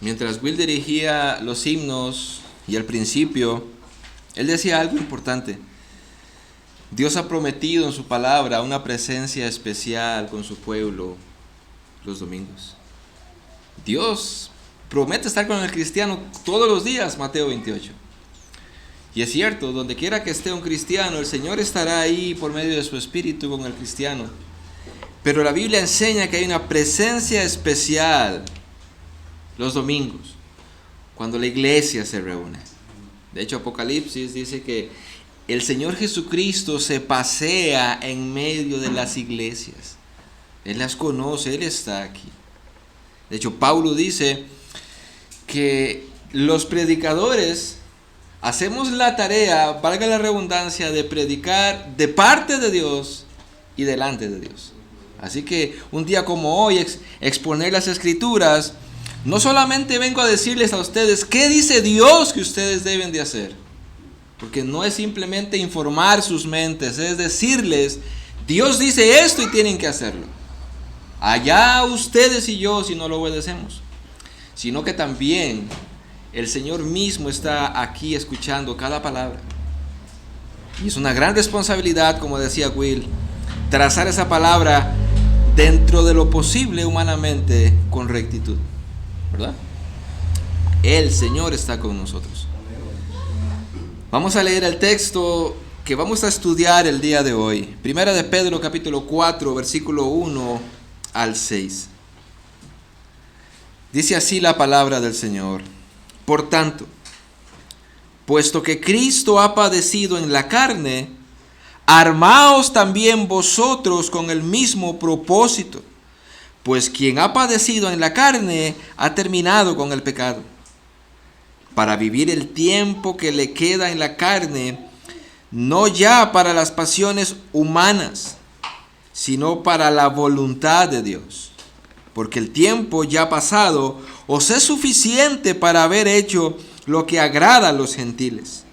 Mientras Will dirigía los himnos y al principio, él decía algo importante. Dios ha prometido en su palabra una presencia especial con su pueblo los domingos. Dios promete estar con el cristiano todos los días, Mateo 28. Y es cierto, donde quiera que esté un cristiano, el Señor estará ahí por medio de su Espíritu con el cristiano. Pero la Biblia enseña que hay una presencia especial los domingos, cuando la iglesia se reúne. De hecho, Apocalipsis dice que el Señor Jesucristo se pasea en medio de las iglesias. Él las conoce, Él está aquí. De hecho, Pablo dice que los predicadores hacemos la tarea, valga la redundancia, de predicar de parte de Dios y delante de Dios. Así que un día como hoy, exponer las Escrituras, no solamente vengo a decirles a ustedes qué dice Dios que ustedes deben de hacer, porque no es simplemente informar sus mentes, es decirles, Dios dice esto y tienen que hacerlo. Allá ustedes y yo si no lo obedecemos, sino que también el Señor mismo está aquí escuchando cada palabra. Y es una gran responsabilidad, como decía Will, trazar esa palabra dentro de lo posible humanamente con rectitud, ¿verdad? El Señor está con nosotros. Vamos a leer el texto que vamos a estudiar el día de hoy. Primera de Pedro capítulo 4, versículo 1 al 6. Dice así la palabra del Señor. Por tanto, puesto que Cristo ha padecido en la carne, armaos también vosotros con el mismo propósito, pues quien ha padecido en la carne ha terminado con el pecado, para vivir el tiempo que le queda en la carne, no ya para las pasiones humanas, sino para la voluntad de Dios. Porque el tiempo ya pasado os es suficiente para haber hecho lo que agrada a los gentiles,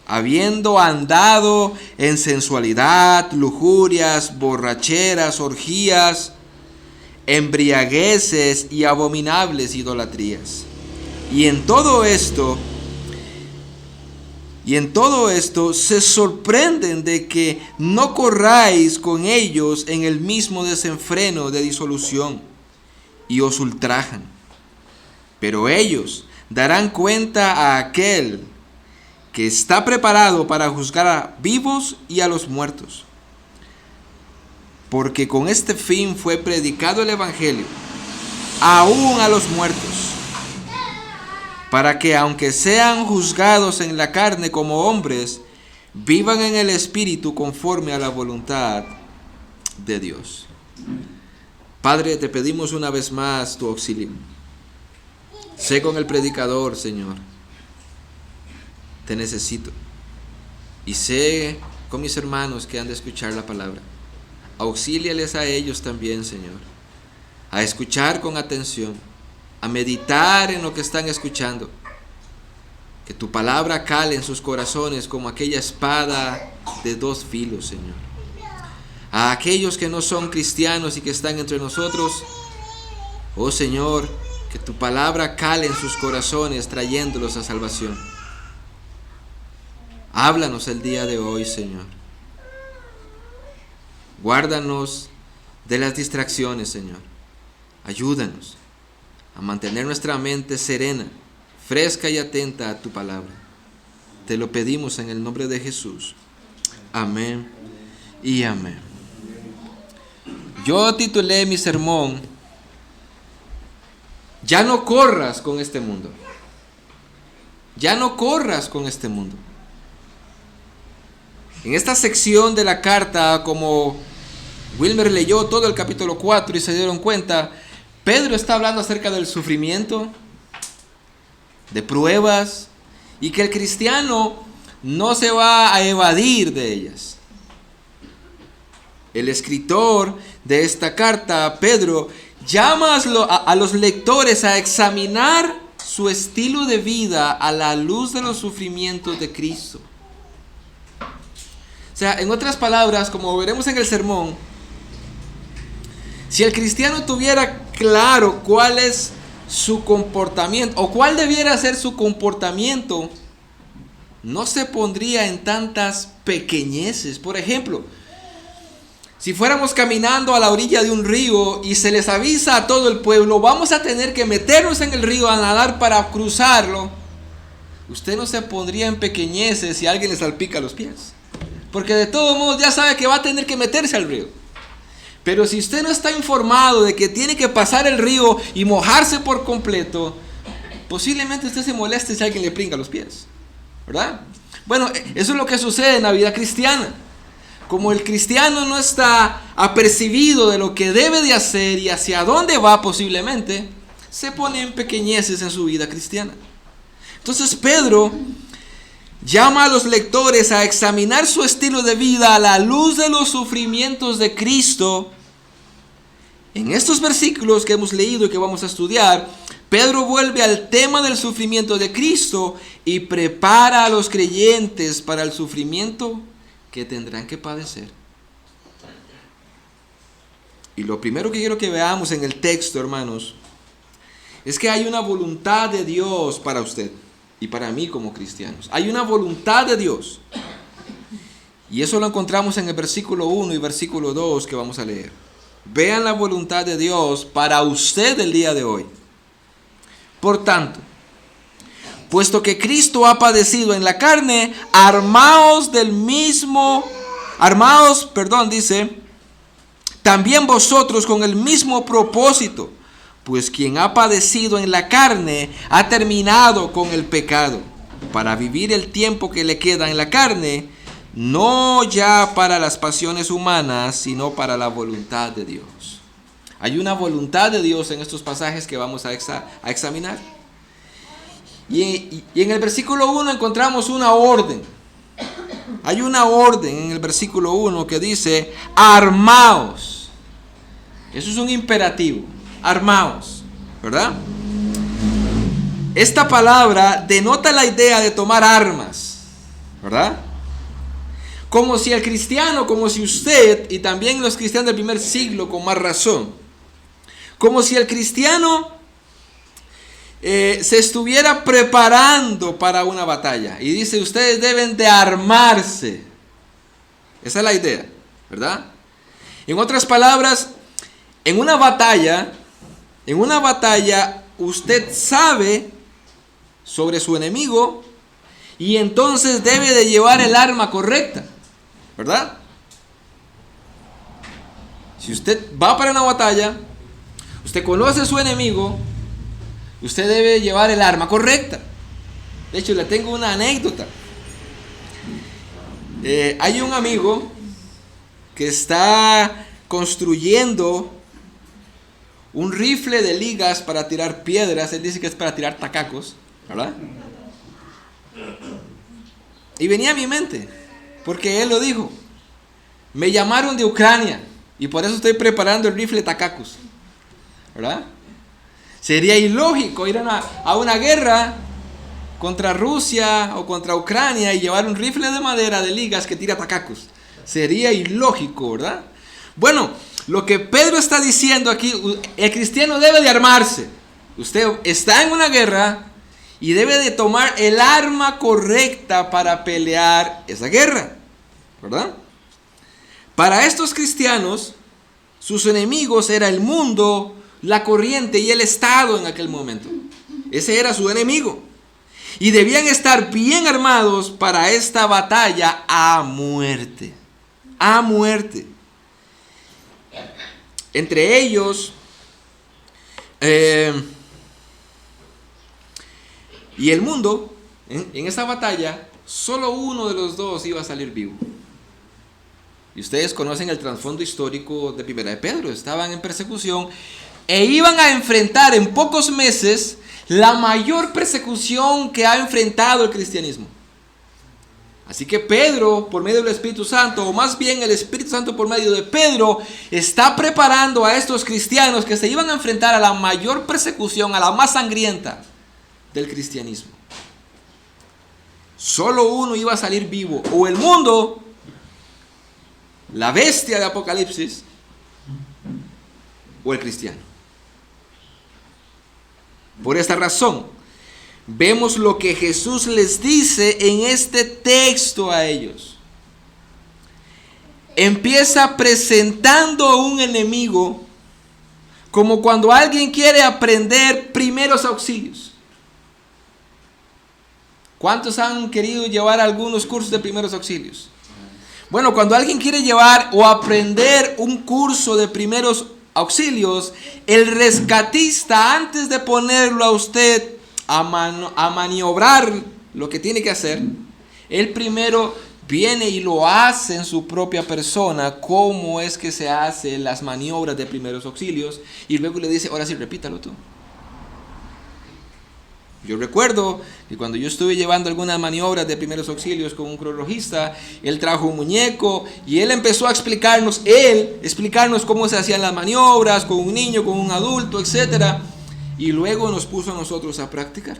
habiendo andado en sensualidad, lujurias, borracheras, orgías, embriagueces y abominables idolatrías. Y en todo esto se sorprenden de que no corráis con ellos en el mismo desenfreno de disolución, y os ultrajan. Pero ellos darán cuenta a aquel que está preparado para juzgar a vivos y a los muertos. Porque con este fin fue predicado el Evangelio, aún a los muertos, para que aunque sean juzgados en la carne como hombres, vivan en el Espíritu conforme a la voluntad de Dios. Padre, te pedimos una vez más tu auxilio. Sé con el predicador, Señor. Te necesito. Y sé con mis hermanos que han de escuchar la palabra. Auxíliales a ellos también, Señor, a escuchar con atención, a meditar en lo que están escuchando. Que tu palabra cale en sus corazones como aquella espada de dos filos, Señor. A aquellos que no son cristianos y que están entre nosotros, oh Señor, que tu palabra cale en sus corazones trayéndolos a salvación. Háblanos el día de hoy, Señor. Guárdanos de las distracciones, Señor. Ayúdanos a mantener nuestra mente serena, fresca y atenta a tu palabra. Te lo pedimos en el nombre de Jesús. Amén y amén. Yo titulé mi sermón, Ya no corras con este mundo. Ya no corras con este mundo. En esta sección de la carta, como Wilmer leyó todo el capítulo 4 y se dieron cuenta, Pedro está hablando acerca del sufrimiento, de pruebas, y que el cristiano no se va a evadir de ellas. El escritor de esta carta, Pedro, llama a los lectores a examinar su estilo de vida a la luz de los sufrimientos de Cristo. O sea, en otras palabras, como veremos en el sermón, si el cristiano tuviera claro cuál es su comportamiento, o cuál debiera ser su comportamiento, no se pondría en tantas pequeñeces. Por ejemplo, si fuéramos caminando a la orilla de un río y se les avisa a todo el pueblo, vamos a tener que meternos en el río a nadar para cruzarlo, usted no se pondría en pequeñeces si alguien le salpica los pies, porque de todos modos ya sabe que va a tener que meterse al río. Pero si usted no está informado de que tiene que pasar el río y mojarse por completo, posiblemente usted se moleste si alguien le pringa los pies, ¿verdad? Bueno, eso es lo que sucede en la vida cristiana. Como el cristiano no está apercibido de lo que debe de hacer y hacia dónde va posiblemente, se pone en pequeñeces en su vida cristiana. Entonces Pedro llama a los lectores a examinar su estilo de vida a la luz de los sufrimientos de Cristo. En estos versículos que hemos leído y que vamos a estudiar, Pedro vuelve al tema del sufrimiento de Cristo y prepara a los creyentes para el sufrimiento que tendrán que padecer. Y lo primero que quiero que veamos en el texto, hermanos, es que hay una voluntad de Dios para usted y para mí como cristianos. Hay una voluntad de Dios. Y eso lo encontramos en el versículo 1 y versículo 2 que vamos a leer. Vean la voluntad de Dios para usted el día de hoy. Por tanto, puesto que Cristo ha padecido en la carne, dice, también vosotros con el mismo propósito, pues quien ha padecido en la carne ha terminado con el pecado, para vivir el tiempo que le queda en la carne, no ya para las pasiones humanas, sino para la voluntad de Dios. Hay una voluntad de Dios en estos pasajes que vamos a examinar. Y en el versículo 1 encontramos una orden. Hay una orden en el versículo 1 que dice, armaos. Eso es un imperativo, armaos, ¿verdad? Esta palabra denota la idea de tomar armas, ¿verdad? Como si el cristiano, como si usted, y también los cristianos del primer siglo con más razón, como si el cristiano se estuviera preparando para una batalla. Y dice, ustedes deben de armarse. Esa es la idea, ¿verdad? En otras palabras, en una batalla, usted sabe sobre su enemigo y entonces debe de llevar el arma correcta, ¿verdad? Si usted va para una batalla, usted conoce a su enemigo, usted debe llevar el arma correcta. De hecho, le tengo una anécdota. Hay un amigo que está construyendo un rifle de ligas para tirar piedras. Él dice que es para tirar tacacos, ¿verdad? Y venía a mi mente, porque él lo dijo. Me llamaron de Ucrania y por eso estoy preparando el rifle tacacos, ¿verdad? Sería ilógico ir a una guerra contra Rusia o contra Ucrania y llevar un rifle de madera de ligas que tira tacacos. Sería ilógico, ¿verdad? Bueno, lo que Pedro está diciendo aquí, el cristiano debe de armarse. Usted está en una guerra y debe de tomar el arma correcta para pelear esa guerra, ¿verdad? Para estos cristianos, sus enemigos era el mundo, la corriente y el Estado en aquel momento. Ese era su enemigo. Y debían estar bien armados para esta batalla a muerte. A muerte. Entre ellos y el mundo, en esa batalla, solo uno de los dos iba a salir vivo. Y ustedes conocen el trasfondo histórico de Primera de Pedro. Estaban en persecución e iban a enfrentar en pocos meses la mayor persecución que ha enfrentado el cristianismo. Así que Pedro, por medio del Espíritu Santo, o más bien el Espíritu Santo por medio de Pedro, está preparando a estos cristianos que se iban a enfrentar a la mayor persecución, a la más sangrienta del cristianismo. Solo uno iba a salir vivo, o el mundo, la bestia de Apocalipsis, o el cristiano. Por esta razón, vemos lo que Jesús les dice en este texto a ellos. Empieza presentando a un enemigo como cuando alguien quiere aprender primeros auxilios. ¿Cuántos han querido llevar algunos cursos de primeros auxilios? Bueno, cuando alguien quiere llevar o aprender un curso de primeros auxilios, el rescatista, antes de ponerlo a usted a maniobrar lo que tiene que hacer, él primero viene y lo hace en su propia persona, cómo es que se hacen las maniobras de primeros auxilios, y luego le dice, ahora sí, repítalo tú. Yo recuerdo que cuando yo estuve llevando algunas maniobras de primeros auxilios con un cruz rojista, él trajo un muñeco y él empezó a explicarnos cómo se hacían las maniobras con un niño, con un adulto, etc. Y luego nos puso a nosotros a practicar,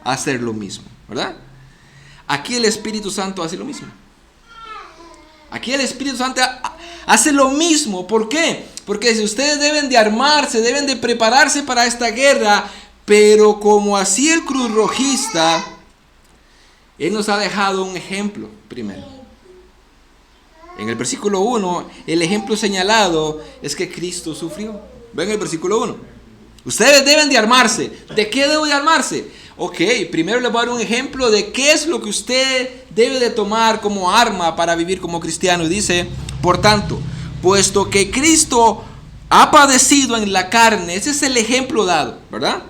a hacer lo mismo, ¿verdad? Aquí el Espíritu Santo hace lo mismo. Aquí el Espíritu Santo hace lo mismo. ¿Por qué? Porque si ustedes deben de armarse, deben de prepararse para esta guerra, pero como así el cruz rojista, él nos ha dejado un ejemplo primero. En el versículo 1, el ejemplo señalado es que Cristo sufrió. Ven el versículo 1. Ustedes deben de armarse. ¿De qué debo de armarse? Ok, primero les voy a dar un ejemplo de qué es lo que usted debe de tomar como arma para vivir como cristiano. Y dice, por tanto, puesto que Cristo ha padecido en la carne, ese es el ejemplo dado, ¿verdad?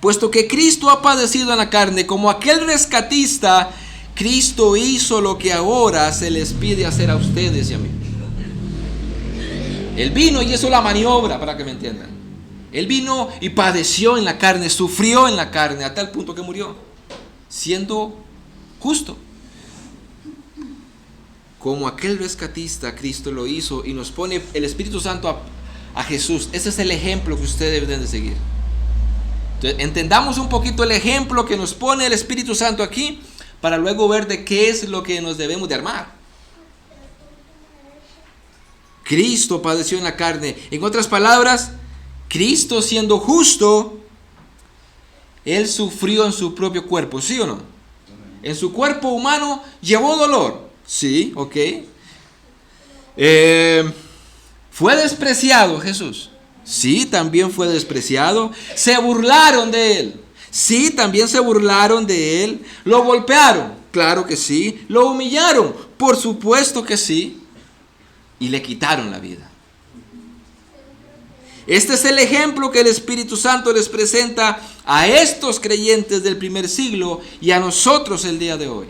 Puesto que Cristo ha padecido en la carne, como aquel rescatista, Cristo hizo lo que ahora se les pide hacer a ustedes y a mí. Él vino y hizo la maniobra, para que me entiendan. Él vino y padeció en la carne, sufrió en la carne, a tal punto que murió, siendo justo. Como aquel rescatista, Cristo lo hizo y nos pone el Espíritu Santo a Jesús. Ese es el ejemplo que ustedes deben de seguir. Entonces, entendamos un poquito el ejemplo que nos pone el Espíritu Santo aquí, para luego ver de qué es lo que nos debemos de armar. Cristo padeció en la carne. En otras palabras, Cristo siendo justo, Él sufrió en su propio cuerpo, ¿sí o no? En su cuerpo humano llevó dolor, sí, ok. Fue despreciado Jesús. Sí, también fue despreciado. Se burlaron de Él. Sí, también se burlaron de Él. Lo golpearon. Claro que sí. Lo humillaron. Por supuesto que sí. Y le quitaron la vida. Este es el ejemplo que el Espíritu Santo les presenta a estos creyentes del primer siglo y a nosotros el día de hoy.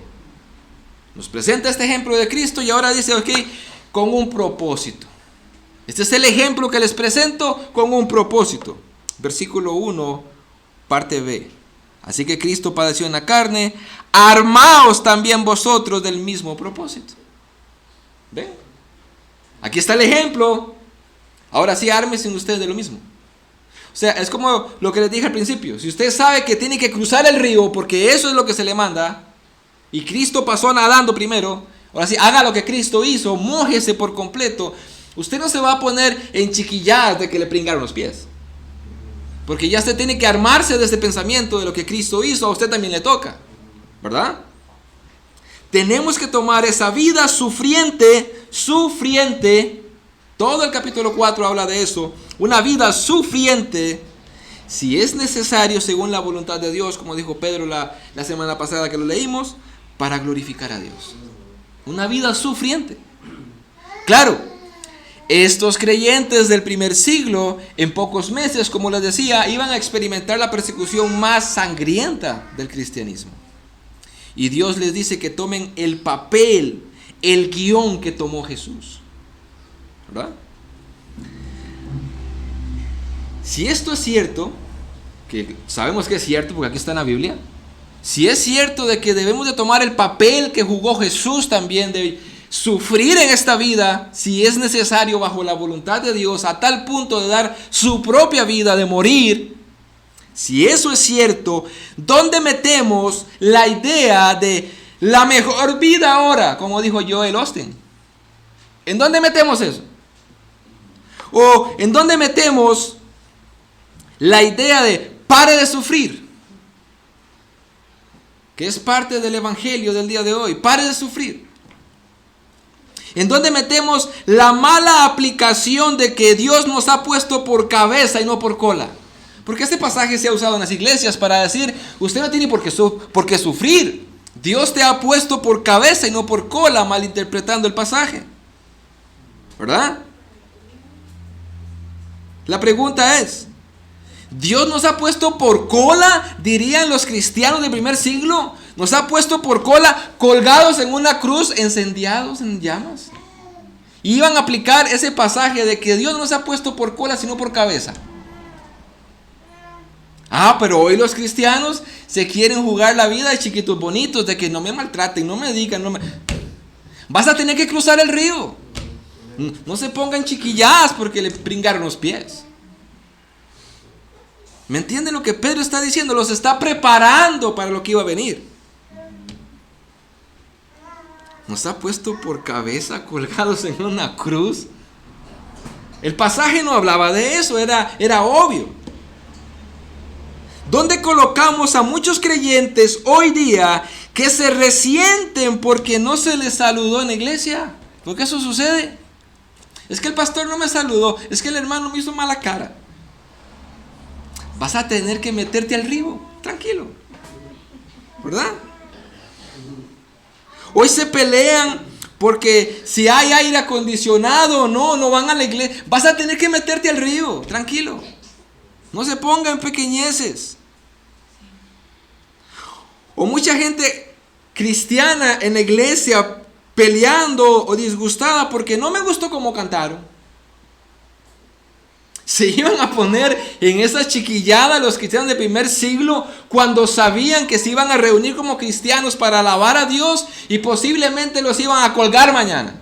Nos presenta este ejemplo de Cristo y ahora dice, ok, con un propósito. Este es el ejemplo que les presento con un propósito. Versículo 1, parte B. Así que Cristo padeció en la carne, armaos también vosotros del mismo propósito. ¿Ven? Aquí está el ejemplo. Ahora sí, ármense ustedes de lo mismo. O sea, es como lo que les dije al principio. Si usted sabe que tiene que cruzar el río, porque eso es lo que se le manda, y Cristo pasó nadando primero, ahora sí, haga lo que Cristo hizo, mójese por completo. Usted no se va a poner en chiquilladas de que le pringaron los pies. Porque ya usted tiene que armarse de ese pensamiento de lo que Cristo hizo, a usted también le toca, ¿verdad? Tenemos que tomar esa vida sufriente, todo el capítulo 4 habla de eso, una vida sufriente, si es necesario, según la voluntad de Dios, como dijo Pedro la semana pasada que lo leímos, para glorificar a Dios. Una vida sufriente. Claro, estos creyentes del primer siglo, en pocos meses, como les decía, iban a experimentar la persecución más sangrienta del cristianismo. Y Dios les dice que tomen el papel, el guión que tomó Jesús. ¿Verdad? Si esto es cierto, que sabemos que es cierto porque aquí está en la Biblia, si es cierto de que debemos de tomar el papel que jugó Jesús también, de sufrir en esta vida, si es necesario bajo la voluntad de Dios, a tal punto de dar su propia vida, de morir, si eso es cierto, ¿dónde metemos la idea de la mejor vida ahora? Como dijo Joel Osteen. ¿En dónde metemos eso? ¿O en dónde metemos la idea de pare de sufrir. Que es parte del evangelio del día de hoy. Pare de sufrir. En donde metemos la mala aplicación de que Dios nos ha puesto por cabeza y no por cola. Porque este pasaje se ha usado en las iglesias para decir, usted no tiene por qué sufrir. Dios te ha puesto por cabeza y no por cola, malinterpretando el pasaje. ¿Verdad? La pregunta es, ¿Dios nos ha puesto por cola, dirían los cristianos del primer siglo? ¿Nos ha puesto por cola colgados en una cruz, encendiados en llamas? Y iban a aplicar ese pasaje de que Dios no nos ha puesto por cola, sino por cabeza. Pero hoy los cristianos se quieren jugar la vida de chiquitos bonitos, de que no me maltraten, no me digan, Vas a tener que cruzar el río. No se pongan chiquilladas porque le pringaron los pies. ¿Me entienden lo que Pedro está diciendo? Los está preparando para lo que iba a venir. Nos ha puesto por cabeza colgados en una cruz. El pasaje no hablaba de eso, era obvio. ¿Dónde colocamos a muchos creyentes hoy día que se resienten porque no se les saludó en la iglesia? Porque eso sucede. Es que el pastor no me saludó, es que el hermano me hizo mala cara. Vas a tener que meterte al río, tranquilo. ¿Verdad? Hoy se pelean porque si hay aire acondicionado o no van a la iglesia. Vas a tener que meterte al río, tranquilo. No se pongan pequeñeces. O mucha gente cristiana en la iglesia peleando o disgustada porque no me gustó cómo cantaron. Se iban a poner en esa chiquillada los cristianos del primer siglo cuando sabían que se iban a reunir como cristianos para alabar a Dios y posiblemente los iban a colgar mañana.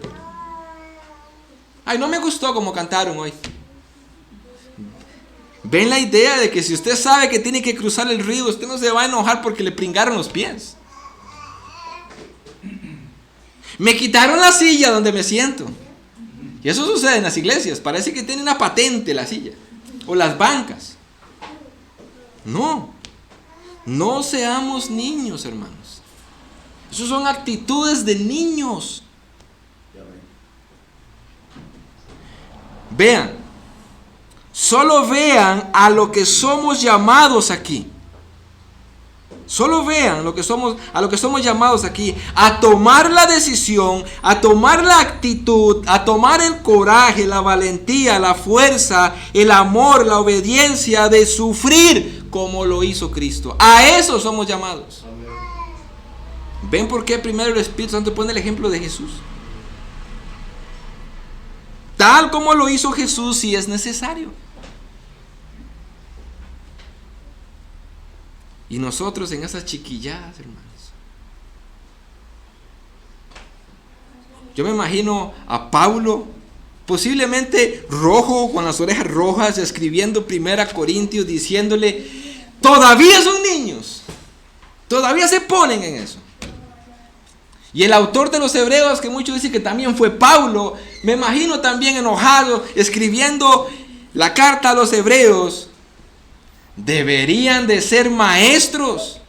No me gustó cómo cantaron hoy. ¿Ven la idea de que si usted sabe que tiene que cruzar el río, usted no se va a enojar porque le pringaron los pies? Me quitaron la silla donde me siento. Y eso sucede en las iglesias. Parece que tiene una patente la silla. O las bancas. No seamos niños, hermanos. Esas son actitudes de niños. Vean. Solo vean a lo que somos llamados aquí. Solo vean a lo que somos llamados aquí, a tomar la decisión, a tomar la actitud, a tomar el coraje, la valentía, la fuerza, el amor, la obediencia de sufrir como lo hizo Cristo. A eso somos llamados. ¿Ven por qué primero el Espíritu Santo pone el ejemplo de Jesús? Tal como lo hizo Jesús, si es necesario. Y nosotros en esas chiquilladas, hermanos. Yo me imagino a Pablo, posiblemente rojo, con las orejas rojas, escribiendo 1 Corintios, diciéndole, todavía son niños, todavía se ponen en eso. Y el autor de los Hebreos, que muchos dicen que también fue Pablo, me imagino también enojado, escribiendo la carta a los Hebreos. Deberían de ser maestros.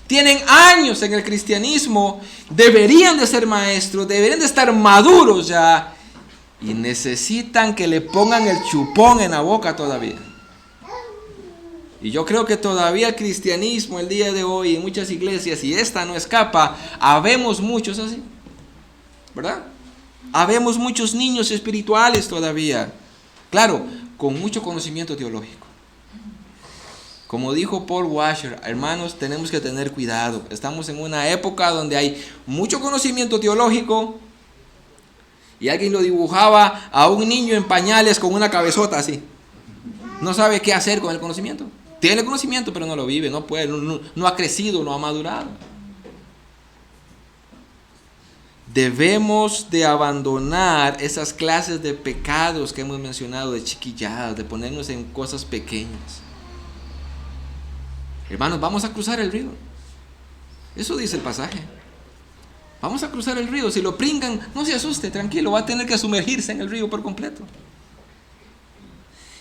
Tienen años en el cristianismo. Deberían de ser maestros. Deberían de estar maduros ya. Y necesitan que le pongan el chupón en la boca todavía. Y yo creo que todavía el cristianismo el día de hoy en muchas iglesias, y esta no escapa, habemos muchos así. ¿Verdad? Habemos muchos niños espirituales todavía. Claro, con mucho conocimiento teológico. Como dijo Paul Washer, hermanos, tenemos que tener cuidado. Estamos en una época donde hay mucho conocimiento teológico y alguien lo dibujaba a un niño en pañales con una cabezota así. No sabe qué hacer con el conocimiento. Tiene conocimiento, pero no lo vive, no puede, no ha crecido, no ha madurado. Debemos de abandonar esas clases de pecados que hemos mencionado, de chiquilladas, de ponernos en cosas pequeñas. Hermanos, vamos a cruzar el río. Eso dice el pasaje. Vamos a cruzar el río. Si lo pringan, no se asuste, tranquilo, va a tener que sumergirse en el río por completo.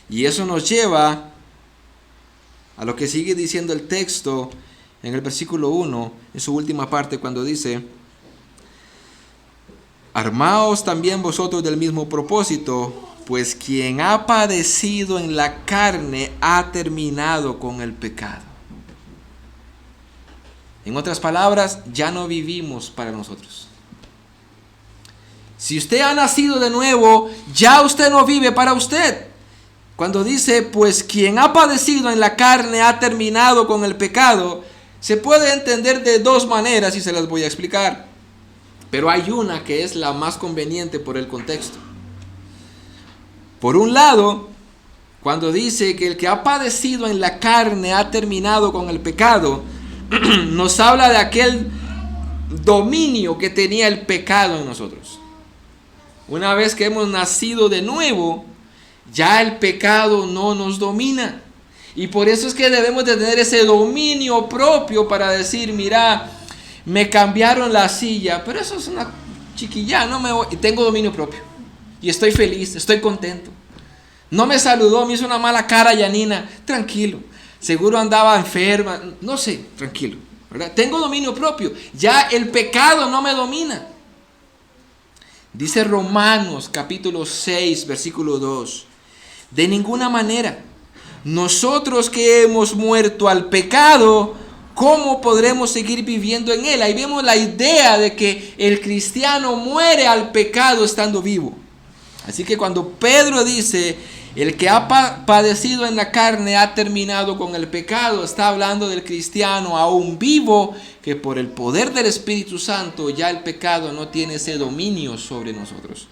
Y eso nos lleva A lo que sigue diciendo el texto en el versículo 1, en su última parte, cuando dice: armaos también vosotros del mismo propósito, pues quien ha padecido en la carne ha terminado con el pecado. En otras palabras, ya no vivimos para nosotros. Si usted ha nacido de nuevo, ya usted no vive para usted. Cuando dice, pues quien ha padecido en la carne ha terminado con el pecado, se puede entender de dos maneras y se las voy a explicar. Pero hay una que es la más conveniente por el contexto. Por un lado, cuando dice que el que ha padecido en la carne ha terminado con el pecado, nos habla de aquel dominio que tenía el pecado en nosotros. Una vez que hemos nacido de nuevo, ya el pecado no nos domina. Y por eso es que debemos de tener ese dominio propio para decir, mira, me cambiaron la silla, pero eso es una chiquilla, no me voy. Y tengo dominio propio. Y estoy feliz, estoy contento. No me saludó, me hizo una mala cara Yanina, tranquilo. Seguro andaba enferma, no sé, tranquilo, ¿verdad? Tengo dominio propio, ya el pecado no me domina. Dice Romanos capítulo 6, versículo 2, de ninguna manera, nosotros que hemos muerto al pecado, ¿cómo podremos seguir viviendo en él? Ahí vemos la idea de que el cristiano muere al pecado estando vivo. Así que cuando Pedro dice, el que ha padecido en la carne ha terminado con el pecado, está hablando del cristiano aún vivo, que por el poder del Espíritu Santo ya el pecado no tiene ese dominio sobre nosotros.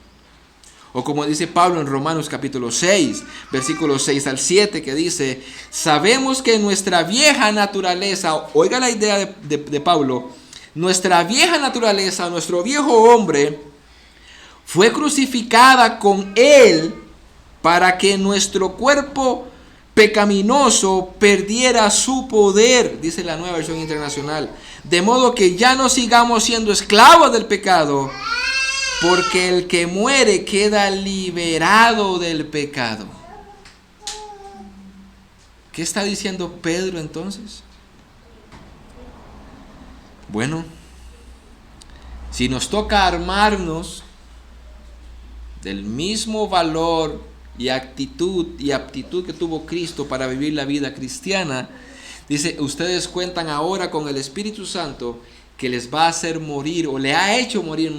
O como dice Pablo en Romanos capítulo 6, versículos 6 al 7, que dice, sabemos que nuestra vieja naturaleza, oiga la idea de Pablo, nuestra vieja naturaleza, nuestro viejo hombre, fue crucificada con él para que nuestro cuerpo pecaminoso perdiera su poder, dice la Nueva Versión Internacional, de modo que ya no sigamos siendo esclavos del pecado, porque el que muere queda liberado del pecado. ¿Qué está diciendo Pedro entonces? Bueno, si nos toca armarnos del mismo valor y actitud y aptitud que tuvo Cristo para vivir la vida cristiana, dice, ustedes cuentan ahora con el Espíritu Santo que les va a hacer morir, o le ha hecho morir,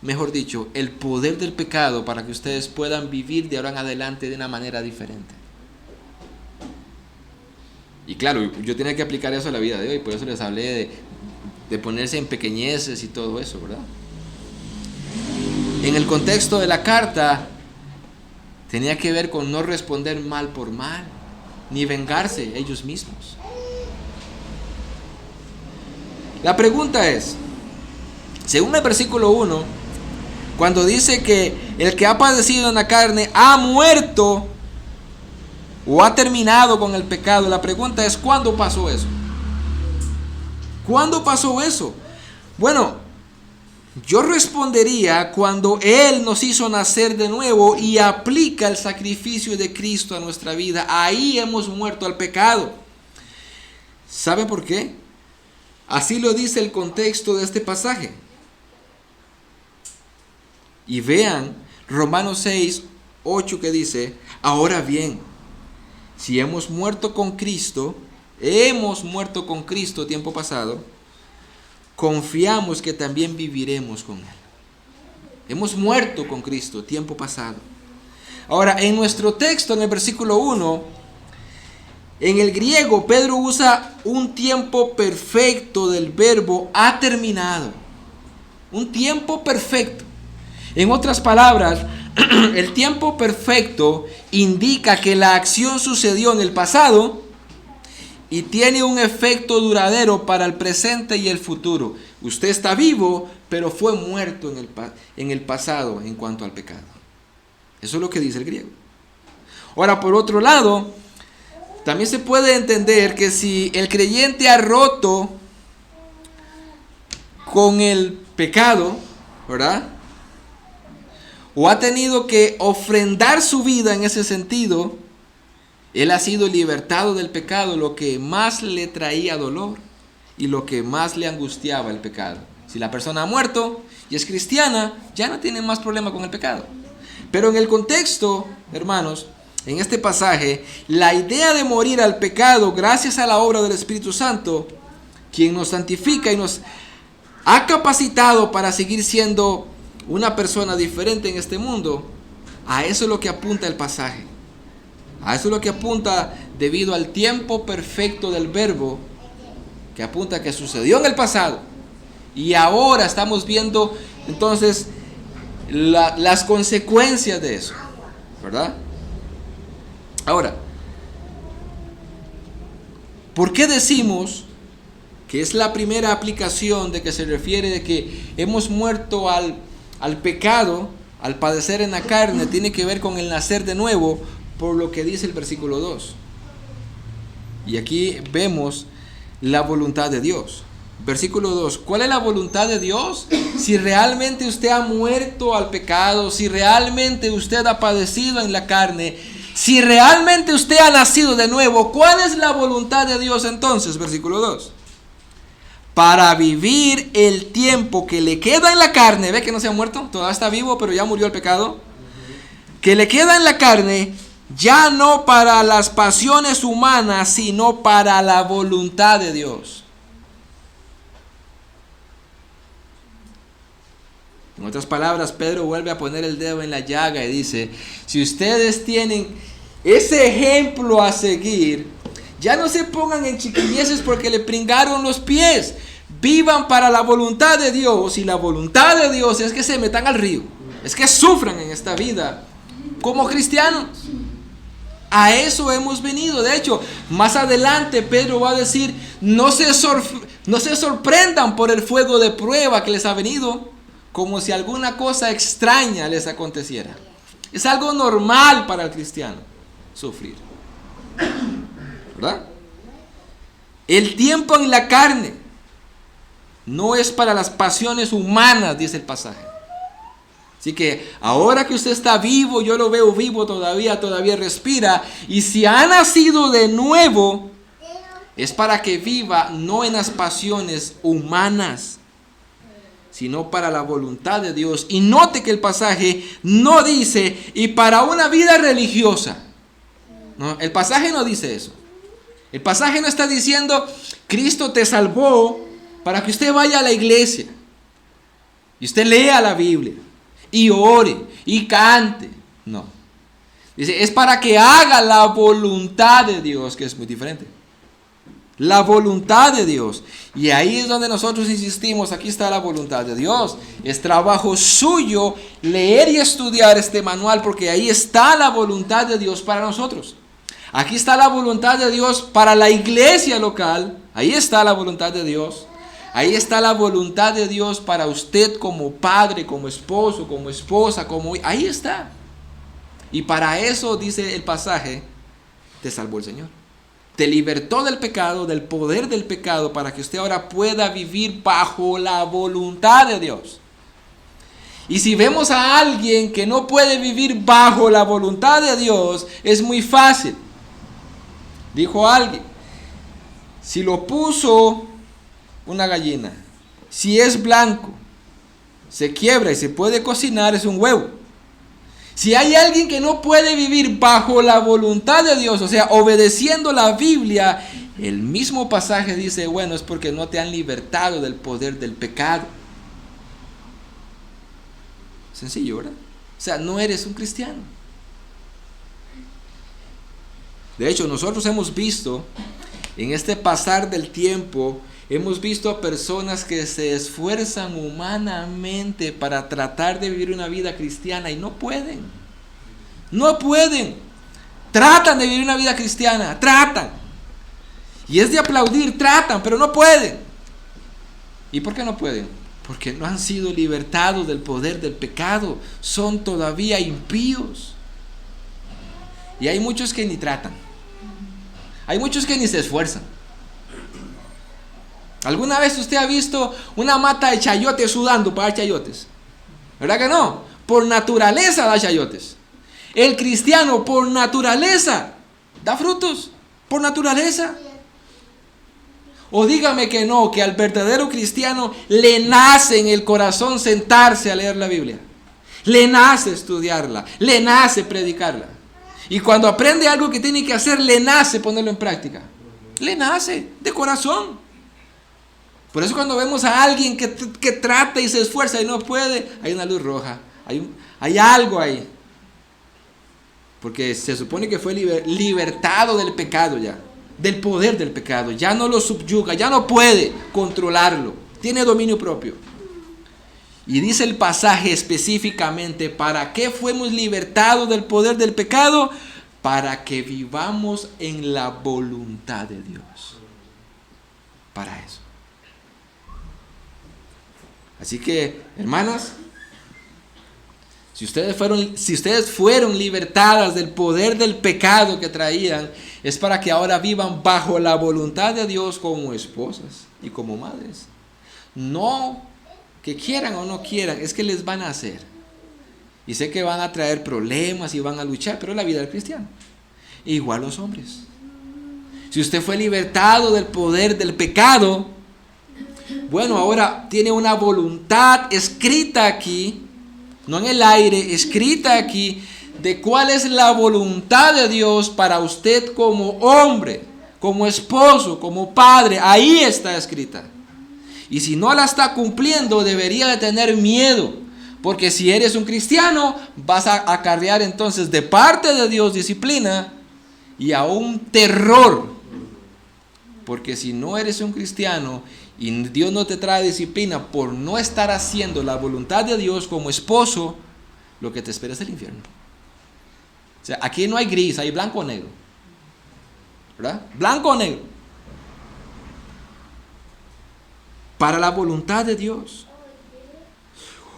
mejor dicho, el poder del pecado, para que ustedes puedan vivir de ahora en adelante de una manera diferente. Y claro, yo tenía que aplicar eso a la vida de hoy, por eso les hablé de ponerse en pequeñeces y todo eso, ¿verdad? En el contexto de la carta, tenía que ver con no responder mal por mal, ni vengarse ellos mismos. La pregunta es, según el versículo 1, cuando dice que el que ha padecido en la carne ha muerto o ha terminado con el pecado, la pregunta es, ¿cuándo pasó eso? ¿Cuándo pasó eso? Bueno, yo respondería cuando Él nos hizo nacer de nuevo y aplica el sacrificio de Cristo a nuestra vida. Ahí hemos muerto al pecado. ¿Sabe por qué? Así lo dice el contexto de este pasaje. Y vean Romanos 6, 8 que dice, ahora bien, si hemos muerto con Cristo tiempo pasado, confiamos que también viviremos con Él. Hemos muerto con Cristo tiempo pasado. Ahora, en nuestro texto, en el versículo 1, en el griego, Pedro usa un tiempo perfecto del verbo ha terminado. Un tiempo perfecto. En otras palabras, el tiempo perfecto indica que la acción sucedió en el pasado y tiene un efecto duradero para el presente y el futuro. Usted está vivo, pero fue muerto en el pasado en cuanto al pecado. Eso es lo que dice el griego. Ahora, por otro lado, también se puede entender que si el creyente ha roto con el pecado, ¿verdad? O ha tenido que ofrendar su vida en ese sentido, Él ha sido libertado del pecado, lo que más le traía dolor y lo que más le angustiaba el pecado. Si la persona ha muerto y es cristiana, ya no tiene más problema con el pecado. Pero en el contexto, hermanos, en este pasaje, la idea de morir al pecado gracias a la obra del Espíritu Santo, quien nos santifica y nos ha capacitado para seguir siendo una persona diferente en este mundo, a eso es lo que apunta el pasaje. A eso es lo que apunta debido al tiempo perfecto del verbo, que apunta que sucedió en el pasado. Y ahora estamos viendo entonces las consecuencias de eso, ¿verdad? Ahora, ¿por qué decimos que es la primera aplicación de que se refiere de que hemos muerto al pecado, al padecer en la carne? Tiene que ver con el nacer de nuevo, por lo que dice el versículo 2. Y aquí vemos la voluntad de Dios. Versículo 2. ¿Cuál es la voluntad de Dios? Si realmente usted ha muerto al pecado, si realmente usted ha padecido en la carne, si realmente usted ha nacido de nuevo, ¿cuál es la voluntad de Dios entonces? Versículo 2. Para vivir el tiempo que le queda en la carne, ¿ve que no se ha muerto? Todavía está vivo, pero ya murió el pecado. Que le queda en la carne, ya no para las pasiones humanas, sino para la voluntad de Dios. En otras palabras, Pedro vuelve a poner el dedo en la llaga y dice, si ustedes tienen ese ejemplo a seguir, ya no se pongan en chiquiñeces porque le pringaron los pies. Vivan para la voluntad de Dios, y la voluntad de Dios es que se metan al río, es que sufran en esta vida como cristianos. A eso hemos venido. De hecho, más adelante Pedro va a decir, no se sorprendan por el fuego de prueba que les ha venido, como si alguna cosa extraña les aconteciera. Es algo normal para el cristiano sufrir, ¿verdad? El tiempo en la carne no es para las pasiones humanas, dice el pasaje. Así que ahora que usted está vivo, yo lo veo vivo todavía respira. Y si ha nacido de nuevo, es para que viva no en las pasiones humanas, sino para la voluntad de Dios. Y note que el pasaje no dice, y para una vida religiosa. No, el pasaje no dice eso. El pasaje no está diciendo, Cristo te salvó para que usted vaya a la iglesia y usted lea la Biblia y ore y cante. No. Dice, es para que haga la voluntad de Dios, que es muy diferente. La voluntad de Dios. Y ahí es donde nosotros insistimos, aquí está la voluntad de Dios. Es trabajo suyo leer y estudiar este manual, porque ahí está la voluntad de Dios para nosotros. Aquí está la voluntad de Dios para la iglesia local. Ahí está la voluntad de Dios. Ahí está la voluntad de Dios para usted como padre, como esposo, como esposa, ahí está. Y para eso, dice el pasaje, te salvó el Señor. Te libertó del pecado, del poder del pecado, para que usted ahora pueda vivir bajo la voluntad de Dios. Y si vemos a alguien que no puede vivir bajo la voluntad de Dios, es muy fácil. Dijo alguien, si lo puso una gallina, si es blanco, se quiebra y se puede cocinar, es un huevo. Si hay alguien que no puede vivir bajo la voluntad de Dios, o sea, obedeciendo la Biblia, el mismo pasaje dice, bueno, es porque no te han libertado del poder del pecado. Sencillo, ¿verdad? O sea, no eres un cristiano. De hecho, nosotros hemos visto, en este pasar del tiempo, hemos visto a personas que se esfuerzan humanamente para tratar de vivir una vida cristiana y no pueden. No pueden. Tratan de vivir una vida cristiana, tratan. Y es de aplaudir, tratan, pero no pueden. ¿Y por qué no pueden? Porque no han sido libertados del poder del pecado. Son todavía impíos. Y hay muchos que ni tratan. Hay muchos que ni se esfuerzan. ¿Alguna vez usted ha visto una mata de chayotes sudando para dar chayotes? ¿Verdad que no? Por naturaleza da chayotes. El cristiano por naturaleza Da frutos por naturaleza. O dígame que no, que al verdadero cristiano le nace en el corazón sentarse a leer la Biblia. Le nace estudiarla, le nace predicarla. Y cuando aprende algo que tiene que hacer, le nace ponerlo en práctica. Le nace de corazón. Por eso cuando vemos a alguien que trata y se esfuerza y no puede, hay una luz roja, hay algo ahí. Porque se supone que fue libertado del pecado ya, del poder del pecado. Ya no lo subyuga, ya no puede controlarlo, tiene dominio propio. Y dice el pasaje específicamente, ¿para qué fuimos libertados del poder del pecado? Para que vivamos en la voluntad de Dios. Para eso. Así que, hermanas, si ustedes fueron libertadas del poder del pecado que traían, es para que ahora vivan bajo la voluntad de Dios como esposas y como madres. No que quieran o no quieran, es que les van a hacer. Y sé que van a traer problemas y van a luchar, pero es la vida del cristiano. Igual los hombres. Si usted fue libertado del poder del pecado, bueno, ahora tiene una voluntad escrita aquí, no en el aire, escrita aquí, de cuál es la voluntad de Dios para usted como hombre, como esposo, como padre. Ahí está escrita. Y si no la está cumpliendo, debería de tener miedo. Porque si eres un cristiano, vas a acarrear entonces de parte de Dios disciplina y aún terror. Porque si no eres un cristiano y Dios no te trae disciplina por no estar haciendo la voluntad de Dios como esposo, lo que te espera es el infierno. O sea, aquí no hay gris, hay blanco o negro. ¿Verdad? Blanco o negro. Para la voluntad de Dios.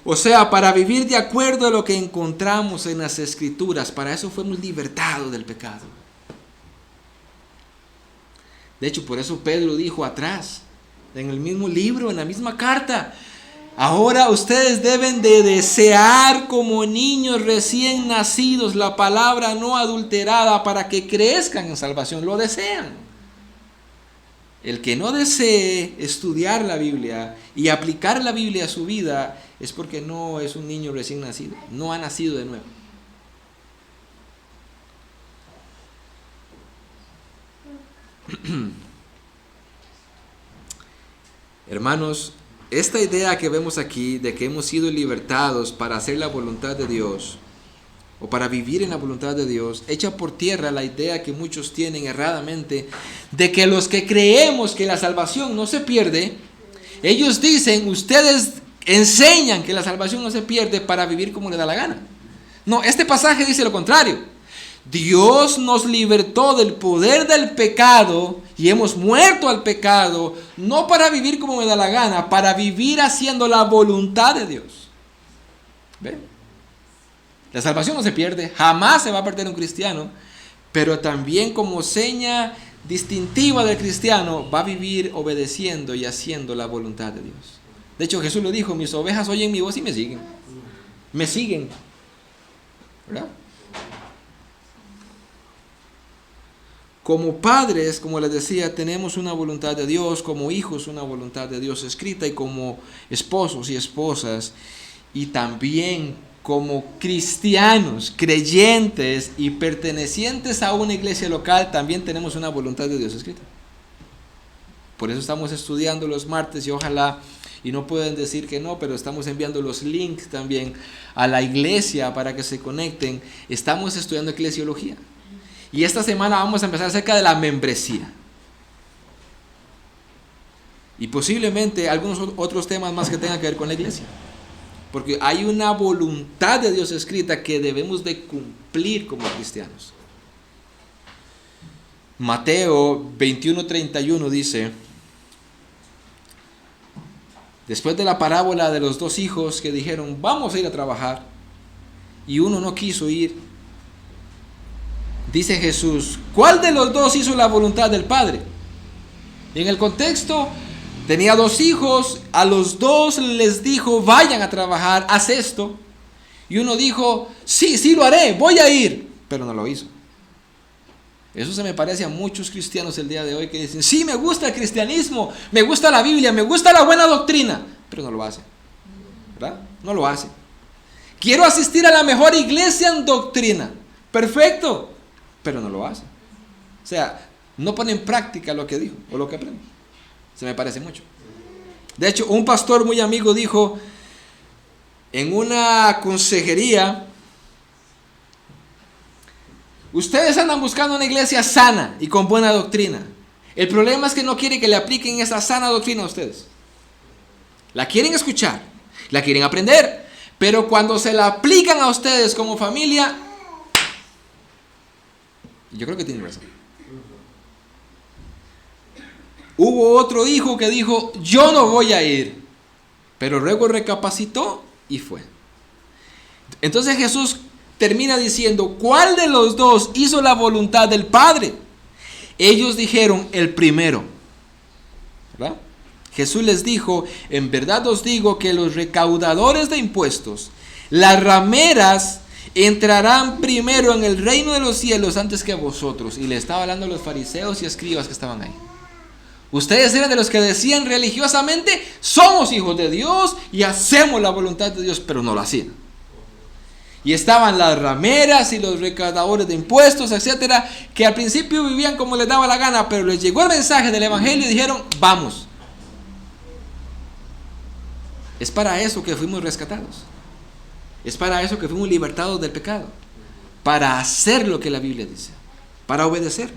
O sea, para vivir de acuerdo a lo que encontramos en las Escrituras. Para eso fuimos libertados del pecado. De hecho, por eso Pedro dijo atrás, en el mismo libro, en la misma carta: ahora ustedes deben de desear como niños recién nacidos la palabra no adulterada para que crezcan en salvación. Lo desean. El que no desee estudiar la Biblia y aplicar la Biblia a su vida es porque no es un niño recién nacido, no ha nacido de nuevo. Hermanos, esta idea que vemos aquí de que hemos sido libertados para hacer la voluntad de Dios o para vivir en la voluntad de Dios, echa por tierra la idea que muchos tienen erradamente de que los que creemos que la salvación no se pierde, ellos dicen, ustedes enseñan que la salvación no se pierde para vivir como le da la gana. No, este pasaje dice lo contrario. Dios nos libertó del poder del pecado y hemos muerto al pecado, no para vivir como me da la gana, para vivir haciendo la voluntad de Dios. ¿Ven? La salvación no se pierde, jamás se va a perder un cristiano, pero también como seña distintiva del cristiano va a vivir obedeciendo y haciendo la voluntad de Dios. De hecho, Jesús lo dijo: mis ovejas oyen mi voz y me siguen. Me siguen. ¿Verdad? Como padres, como les decía, tenemos una voluntad de Dios, como hijos una voluntad de Dios escrita, y como esposos y esposas, y también como cristianos, creyentes y pertenecientes a una iglesia local, también tenemos una voluntad de Dios escrita. Por eso estamos estudiando los martes y ojalá, y no pueden decir que no, pero estamos enviando los links también a la iglesia para que se conecten. Estamos estudiando eclesiología. Y esta semana vamos a empezar acerca de la membresía. Y posiblemente algunos otros temas más que tengan que ver con la iglesia. Porque hay una voluntad de Dios escrita que debemos de cumplir como cristianos. Mateo 21:31 dice: después de la parábola de los dos hijos que dijeron, vamos a ir a trabajar, y uno no quiso ir, dice Jesús, ¿cuál de los dos hizo la voluntad del Padre? Y en el contexto, tenía dos hijos, a los dos les dijo, vayan a trabajar, haz esto. Y uno dijo, sí lo haré, voy a ir, pero no lo hizo. Eso se me parece a muchos cristianos el día de hoy que dicen, sí, me gusta el cristianismo, me gusta la Biblia, me gusta la buena doctrina, pero no lo hacen, ¿verdad? No lo hacen. Quiero asistir a la mejor iglesia en doctrina, perfecto, pero no lo hacen. O sea, no pone en práctica lo que dijo o lo que aprende. Se me parece mucho. De hecho, un pastor muy amigo dijo en una consejería, ustedes andan buscando una iglesia sana y con buena doctrina. El problema es que no quieren que le apliquen esa sana doctrina a ustedes. La quieren escuchar, la quieren aprender, pero cuando se la aplican a ustedes como familia, yo creo que tienen razón. Hubo otro hijo que dijo, yo no voy a ir, pero luego recapacitó y fue. Entonces Jesús termina diciendo, ¿cuál de los dos hizo la voluntad del Padre? Ellos dijeron, el primero, ¿verdad? Jesús les dijo, en verdad os digo que los recaudadores de impuestos, las rameras, entrarán primero en el reino de los cielos antes que vosotros. Y le estaba hablando a los fariseos y escribas que estaban ahí. Ustedes eran de los que decían religiosamente, somos hijos de Dios y hacemos la voluntad de Dios, pero no lo hacían. Y estaban las rameras y los recaudadores de impuestos, etcétera, que al principio vivían como les daba la gana, pero les llegó el mensaje del evangelio y dijeron, vamos. Es para eso que fuimos rescatados. Es para eso que fuimos libertados del pecado. Para hacer lo que la Biblia dice. Para obedecer.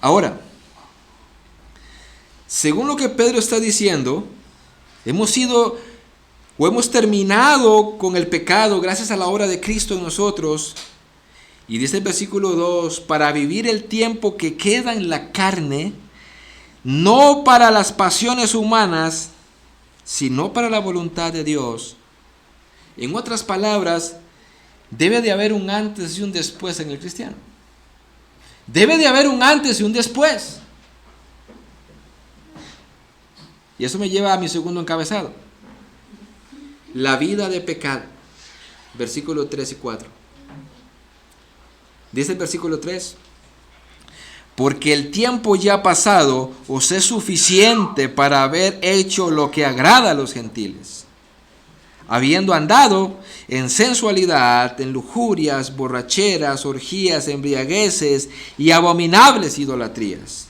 Ahora, según lo que Pedro está diciendo, hemos terminado con el pecado gracias a la obra de Cristo en nosotros. Y dice el versículo 2, para vivir el tiempo que queda en la carne, no para las pasiones humanas, sino para la voluntad de Dios. En otras palabras, debe de haber un antes y un después en el cristiano. Debe de haber un antes y un después. Y eso me lleva a mi segundo encabezado. La vida de pecado. Versículos 3 y 4. Dice el versículo 3. Porque el tiempo ya pasado os es suficiente para haber hecho lo que agrada a los gentiles, habiendo andado en sensualidad, en lujurias, borracheras, orgías, embriagueces y abominables idolatrías.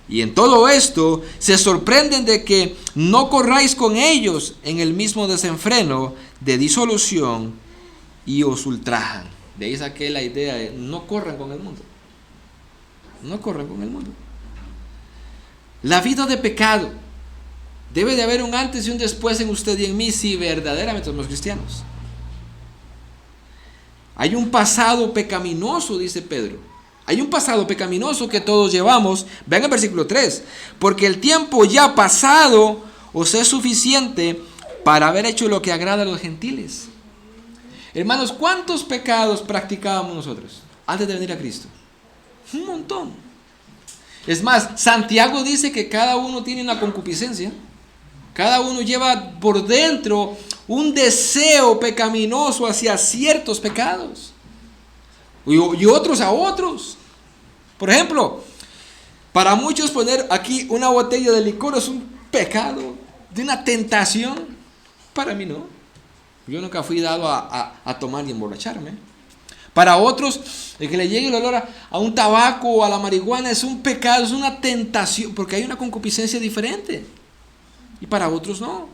Y en todo esto se sorprenden de que no corráis con ellos en el mismo desenfreno de disolución y os ultrajan. De ahí saqué la idea de no corran con el mundo. No corran con el mundo. La vida de pecado. Debe de haber un antes y un después en usted y en mí si verdaderamente somos cristianos. Hay un pasado pecaminoso, dice Pedro. Hay un pasado pecaminoso que todos llevamos. Vean el versículo 3. Porque el tiempo ya pasado os es suficiente para haber hecho lo que agrada a los gentiles. Hermanos, ¿cuántos pecados practicábamos nosotros antes de venir a Cristo? Un montón. Es más, Santiago dice que cada uno tiene una concupiscencia. Cada uno lleva por dentro un deseo pecaminoso hacia ciertos pecados. Y otros a otros. Por ejemplo, para muchos poner aquí una botella de licor es un pecado, de una tentación. Para mí no. Yo nunca fui dado a tomar y emborracharme. Para otros, el que le llegue el olor a un tabaco o a la marihuana es un pecado, es una tentación, porque hay una concupiscencia diferente. Y para otros no.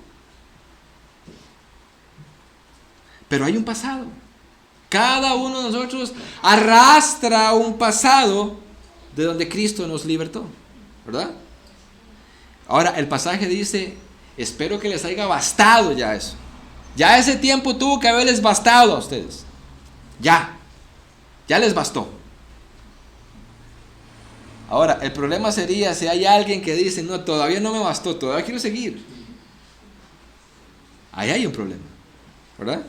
Pero hay un pasado. Cada uno de nosotros arrastra un pasado de donde Cristo nos libertó, ¿verdad? Ahora, el pasaje dice, espero que les haya bastado ya eso. Ya ese tiempo tuvo que haberles bastado a ustedes. Ya les bastó. Ahora, el problema sería si hay alguien que dice, no, todavía no me bastó, todavía quiero seguir. Ahí hay un problema, ¿verdad?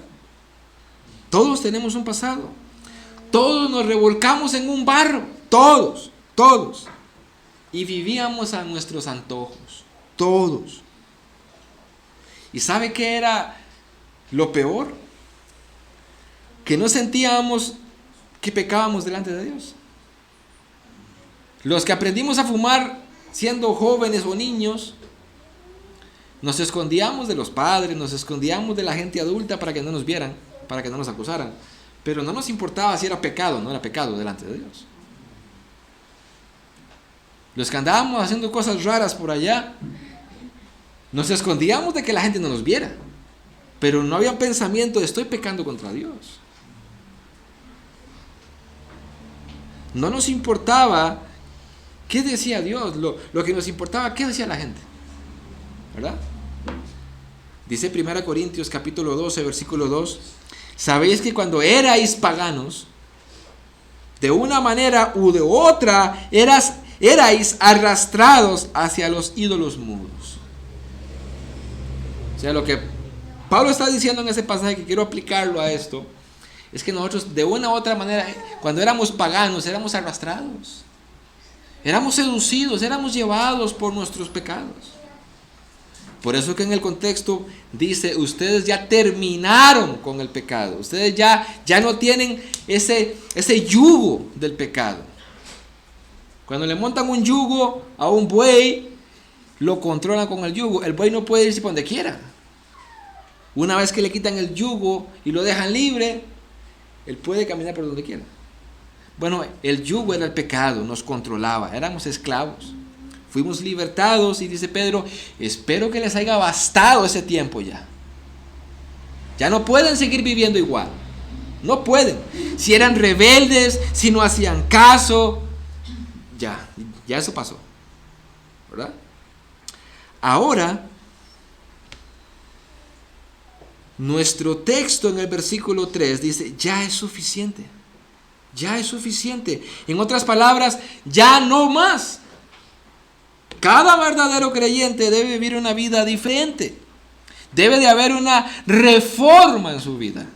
Todos tenemos un pasado. Todos nos revolcamos en un barro. Todos. Y vivíamos a nuestros antojos. Todos. ¿Y sabe qué era lo peor? Que no sentíamos que pecábamos delante de Dios. Los que aprendimos a fumar siendo jóvenes o niños, nos escondíamos de los padres, nos escondíamos de la gente adulta para que no nos vieran, para que no nos acusaran. Pero no nos importaba si era pecado o no era pecado delante de Dios. Los que andábamos haciendo cosas raras por allá, nos escondíamos de que la gente no nos viera. Pero no había un pensamiento de estoy pecando contra Dios. No nos importaba qué decía Dios, lo que nos importaba qué decía la gente. ¿Verdad? Dice 1 Corintios capítulo 12, versículo 2, sabéis que cuando erais paganos, de una manera u de otra, erais arrastrados hacia los ídolos mudos. O sea, lo que Pablo está diciendo en ese pasaje, que quiero aplicarlo a esto, es que nosotros de una u otra manera, cuando éramos paganos, éramos arrastrados, éramos seducidos, éramos llevados por nuestros pecados. Por eso que en el contexto dice, ustedes ya terminaron con el pecado, ustedes ya no tienen ese yugo del pecado. Cuando le montan un yugo a un buey, lo controlan con el yugo. El buey no puede irse por donde quiera. Una vez que le quitan el yugo y lo dejan libre, él puede caminar por donde quiera. Bueno, el yugo era el pecado, nos controlaba, éramos esclavos. Fuimos libertados y dice Pedro, espero que les haya bastado ese tiempo ya. Ya no pueden seguir viviendo igual. No pueden. Si eran rebeldes, si no hacían caso, ya eso pasó. ¿Verdad? Ahora, nuestro texto en el versículo 3 dice, ya es suficiente. Ya es suficiente. En otras palabras, ya no más. Cada verdadero creyente debe vivir una vida diferente. Debe de haber una reforma en su vida.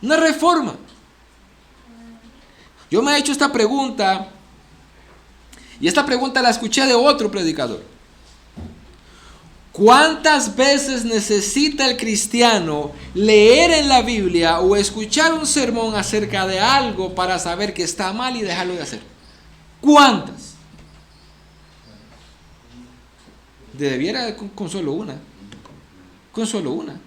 Una reforma. Yo me he hecho esta pregunta, y esta pregunta la escuché de otro predicador. ¿Cuántas veces necesita el cristiano leer en la Biblia o escuchar un sermón acerca de algo para saber que está mal y dejarlo de hacer? ¿Cuántas? Debiera con solo una. Con solo una.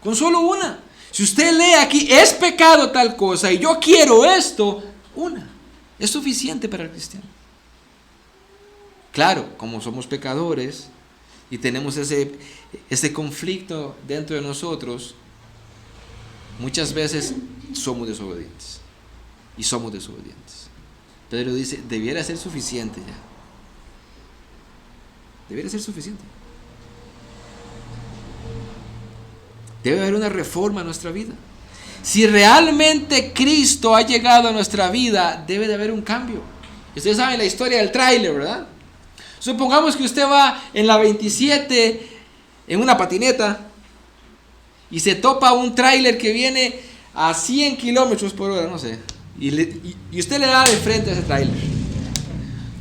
Con solo una. Si usted lee aquí, es pecado tal cosa y yo quiero esto, una. Es suficiente para el cristiano. Claro, como somos pecadores y tenemos ese conflicto dentro de nosotros, muchas veces somos desobedientes. Y somos desobedientes. Pedro dice, debiera ser suficiente ya. Debería ser suficiente. Debe haber una reforma en nuestra vida. Si realmente Cristo ha llegado a nuestra vida, debe de haber un cambio. Ustedes saben la historia del tráiler, ¿verdad? Supongamos que usted va en la 27 en una patineta y se topa un tráiler que viene a 100 kilómetros por hora, no sé, y usted le da de frente a ese tráiler.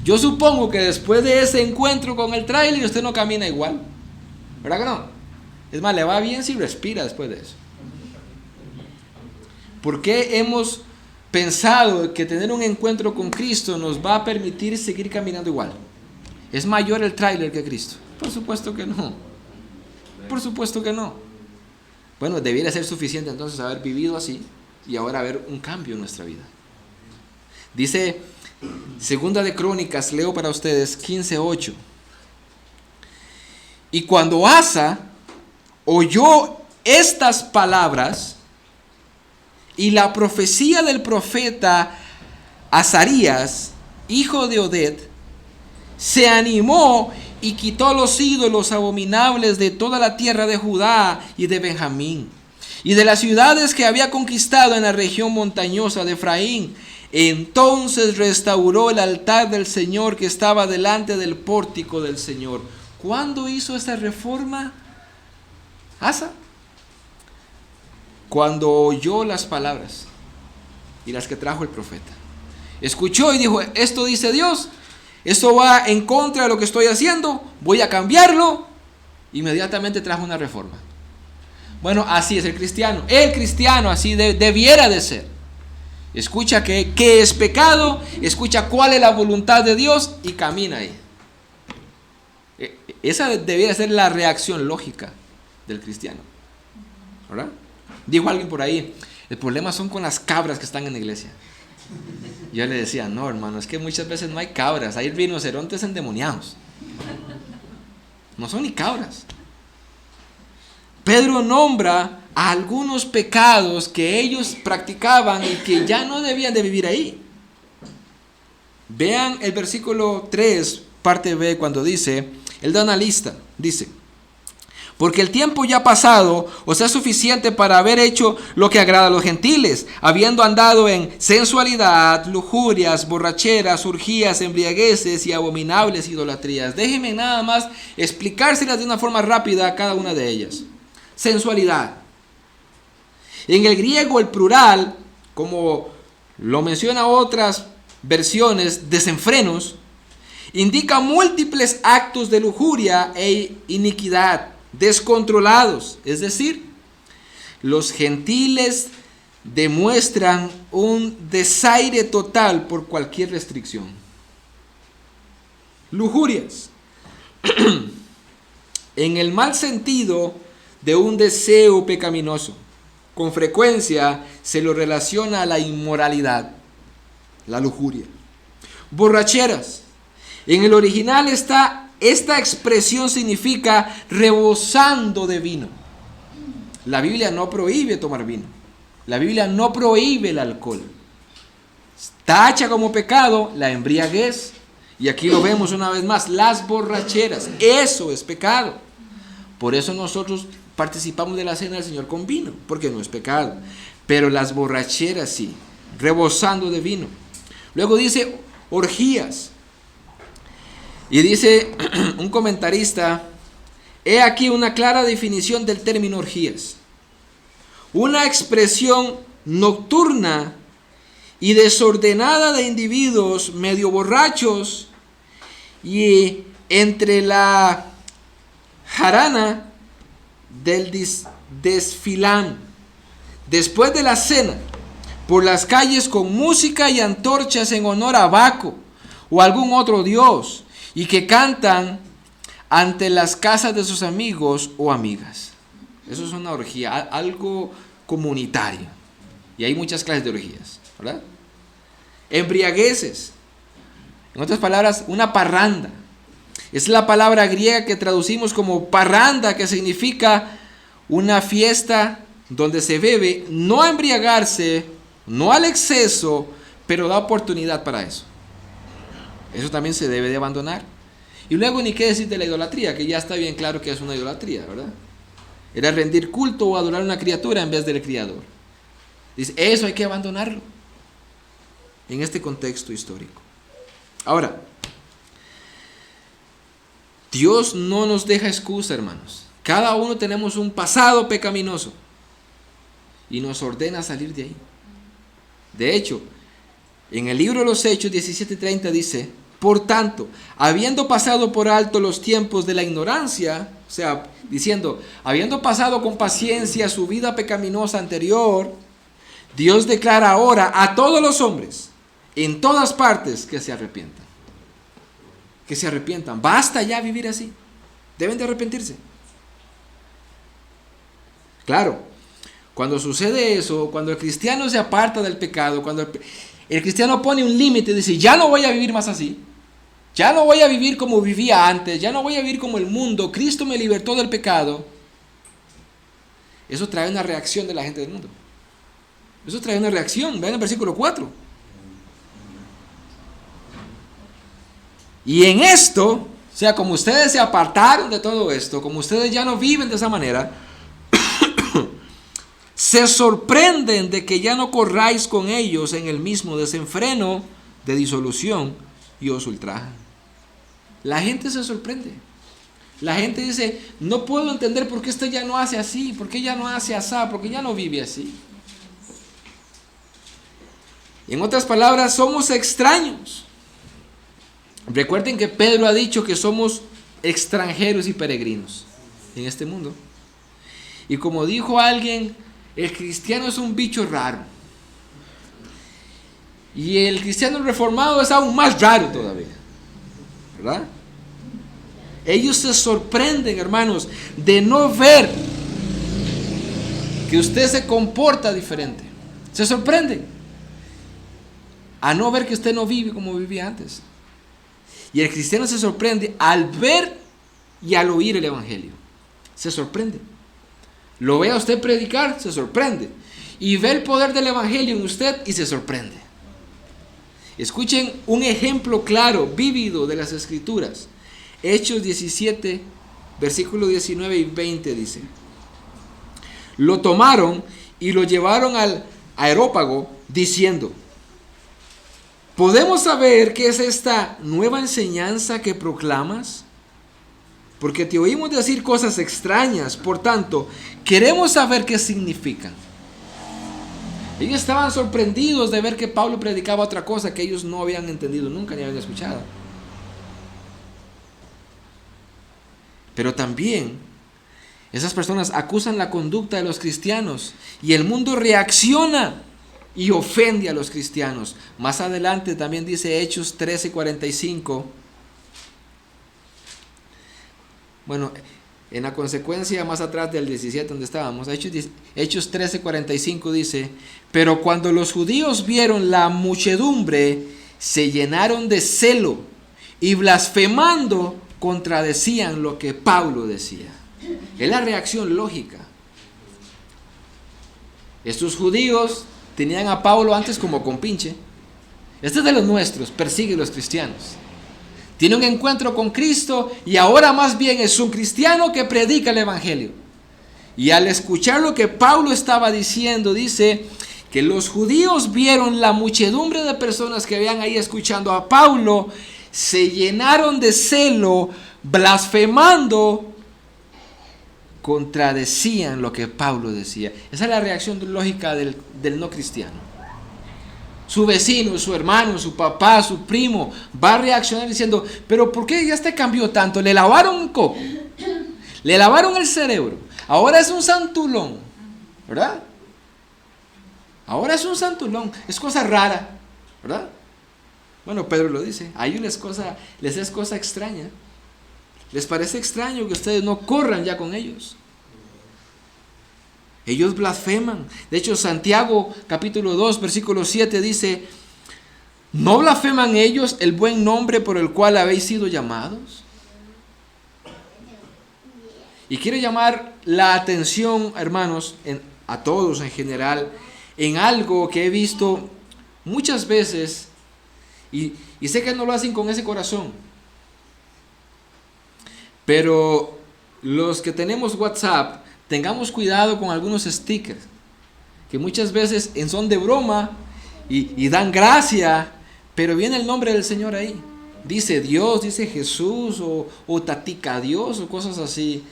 Yo supongo que después de ese encuentro con el tráiler usted no camina igual, ¿verdad que no? Es más, le va bien si respira después de eso. ¿Por qué hemos pensado que tener un encuentro con Cristo nos va a permitir seguir caminando igual? ¿Es mayor el tráiler que Cristo? Por supuesto que no. Por supuesto que no. Bueno, debiera ser suficiente entonces haber vivido así y ahora haber un cambio en nuestra vida. Dice Segunda de Crónicas, leo para ustedes 15:8. Y cuando Asa oyó estas palabras y la profecía del profeta Azarías, hijo de Oded, se animó y quitó los ídolos abominables de toda la tierra de Judá y de Benjamín, y de las ciudades que había conquistado en la región montañosa de Efraín. Entonces restauró el altar del Señor que estaba delante del pórtico del Señor. ¿Cuándo hizo esa reforma Asa? Cuando oyó las palabras y las que trajo el profeta. Escuchó y dijo, esto dice Dios, esto va en contra de lo que estoy haciendo, voy a cambiarlo. Inmediatamente trajo una reforma. Bueno, así es el cristiano. El cristiano así debiera de ser. Escucha qué es pecado, escucha cuál es la voluntad de Dios y camina ahí. Esa debería ser la reacción lógica del cristiano, ¿verdad? Dijo alguien por ahí, el problema son con las cabras que están en la iglesia. Yo le decía, no hermano, es que muchas veces no hay cabras, hay rinocerontes endemoniados. No son ni cabras. Pedro nombra a algunos pecados que ellos practicaban y que ya no debían de vivir ahí. Vean el versículo 3, parte B, cuando dice, él da una lista, dice, porque el tiempo ya pasado os es suficiente para haber hecho lo que agrada a los gentiles, habiendo andado en sensualidad, lujurias, borracheras, orgías, embriagueces y abominables idolatrías. Déjenme nada más explicárselas de una forma rápida a cada una de ellas. Sensualidad. En el griego el plural, como lo menciona otras versiones, desenfrenos, indica múltiples actos de lujuria e iniquidad, descontrolados. Es decir, los gentiles demuestran un desaire total por cualquier restricción. Lujurias. En el mal sentido de un deseo pecaminoso. Con frecuencia se lo relaciona a la inmoralidad, la lujuria. Borracheras. En el original esta expresión significa rebosando de vino. La Biblia no prohíbe tomar vino. La Biblia no prohíbe el alcohol. Tacha como pecado la embriaguez. Y aquí lo vemos una vez más, las borracheras. Eso es pecado. Por eso nosotros participamos de la cena del Señor con vino, porque no es pecado. Pero las borracheras sí, rebosando de vino. Luego dice orgías. Y dice un comentarista, he aquí una clara definición del término orgías. Una expresión nocturna y desordenada de individuos medio borrachos y entre la jarana del desfilán después de la cena por las calles con música y antorchas en honor a Baco o algún otro dios y que cantan ante las casas de sus amigos o amigas. Eso es una orgía, algo comunitario. Y hay muchas clases de orgías, ¿verdad? Embriagueces. En otras palabras, una parranda. Es la palabra griega que traducimos como parranda, que significa una fiesta donde se bebe, no a embriagarse, no al exceso, pero da oportunidad para eso. Eso también se debe de abandonar. Y luego ni qué decir de la idolatría, que ya está bien claro que es una idolatría, ¿verdad? Era rendir culto o adorar a una criatura en vez del Criador. Dice, eso hay que abandonarlo en este contexto histórico. Ahora, Dios no nos deja excusa, hermanos. Cada uno tenemos un pasado pecaminoso y nos ordena salir de ahí. De hecho, en el libro de los Hechos 17:30 dice, por tanto, habiendo pasado por alto los tiempos de la ignorancia, o sea, diciendo, habiendo pasado con paciencia su vida pecaminosa anterior, Dios declara ahora a todos los hombres, en todas partes, que se arrepientan. Que se arrepientan. Basta ya vivir así. Deben de arrepentirse. Claro, cuando sucede eso, cuando el cristiano se aparta del pecado, cuando el cristiano pone un límite y dice, ya no voy a vivir más así, ya no voy a vivir como vivía antes, ya no voy a vivir como el mundo, Cristo me libertó del pecado, eso trae una reacción de la gente del mundo. Eso trae una reacción. Vean el versículo 4. Y en esto, o sea, como ustedes se apartaron de todo esto, como ustedes ya no viven de esa manera, se sorprenden de que ya no corráis con ellos en el mismo desenfreno de disolución y os ultrajan. La gente se sorprende. La gente dice, no puedo entender por qué este ya no hace así, por qué ya no hace así, por qué ya no vive así. En otras palabras, somos extraños. Recuerden que Pedro ha dicho que somos extranjeros y peregrinos en este mundo. Y como dijo alguien, el cristiano es un bicho raro. Y el cristiano reformado es aún más raro todavía, ¿verdad? Ellos se sorprenden, hermanos, de no ver que usted se comporta diferente. Se sorprenden a no ver que usted no vive como vivía antes. Y el cristiano se sorprende al ver y al oír el evangelio. Se sorprende. Lo ve a usted predicar, se sorprende. Y ve el poder del evangelio en usted y se sorprende. Escuchen un ejemplo claro, vívido de las escrituras. Hechos 17, versículos 19 y 20 dice: lo tomaron y lo llevaron al Areópago diciendo: ¿podemos saber qué es esta nueva enseñanza que proclamas? Porque te oímos decir cosas extrañas, por tanto, queremos saber qué significan. Ellos estaban sorprendidos de ver que Pablo predicaba otra cosa que ellos no habían entendido nunca ni habían escuchado. Pero también esas personas acusan la conducta de los cristianos y el mundo reacciona y ofende a los cristianos. Más adelante también dice Hechos 13:45. Bueno, en la consecuencia más atrás del 17 donde estábamos, Hechos 13:45 dice: pero cuando los judíos vieron la muchedumbre, se llenaron de celo y blasfemando contradecían lo que Pablo decía. Es la reacción lógica. Estos judíos tenían a Pablo antes como compinche. Este es de los nuestros, persigue a los cristianos. Tiene un encuentro con Cristo y ahora más bien es un cristiano que predica el evangelio. Y al escuchar lo que Pablo estaba diciendo, dice que los judíos vieron la muchedumbre de personas que habían ahí escuchando a Pablo, se llenaron de celo, blasfemando, contradecían lo que Pablo decía. Esa es la reacción lógica del no cristiano. Su vecino, su hermano, su papá, su primo va a reaccionar diciendo: pero ¿por qué ya te cambió tanto? Le lavaron el coco, le lavaron el cerebro, ahora es un santulón, ¿verdad? Ahora es un santulón, es cosa rara, ¿verdad? Bueno, Pedro lo dice, a ellos les es cosa extraña. Les parece extraño que ustedes no corran ya con ellos. Ellos blasfeman. De hecho, Santiago capítulo 2, versículo 7 dice: ¿no blasfeman ellos el buen nombre por el cual habéis sido llamados? Y quiero llamar la atención, hermanos, a todos en general, en algo que he visto muchas veces, y sé que no lo hacen con ese corazón, pero los que tenemos WhatsApp, tengamos cuidado con algunos stickers que muchas veces en son de broma y dan gracia, pero viene el nombre del Señor ahí. Dice Dios, dice Jesús o tatica Dios o cosas así.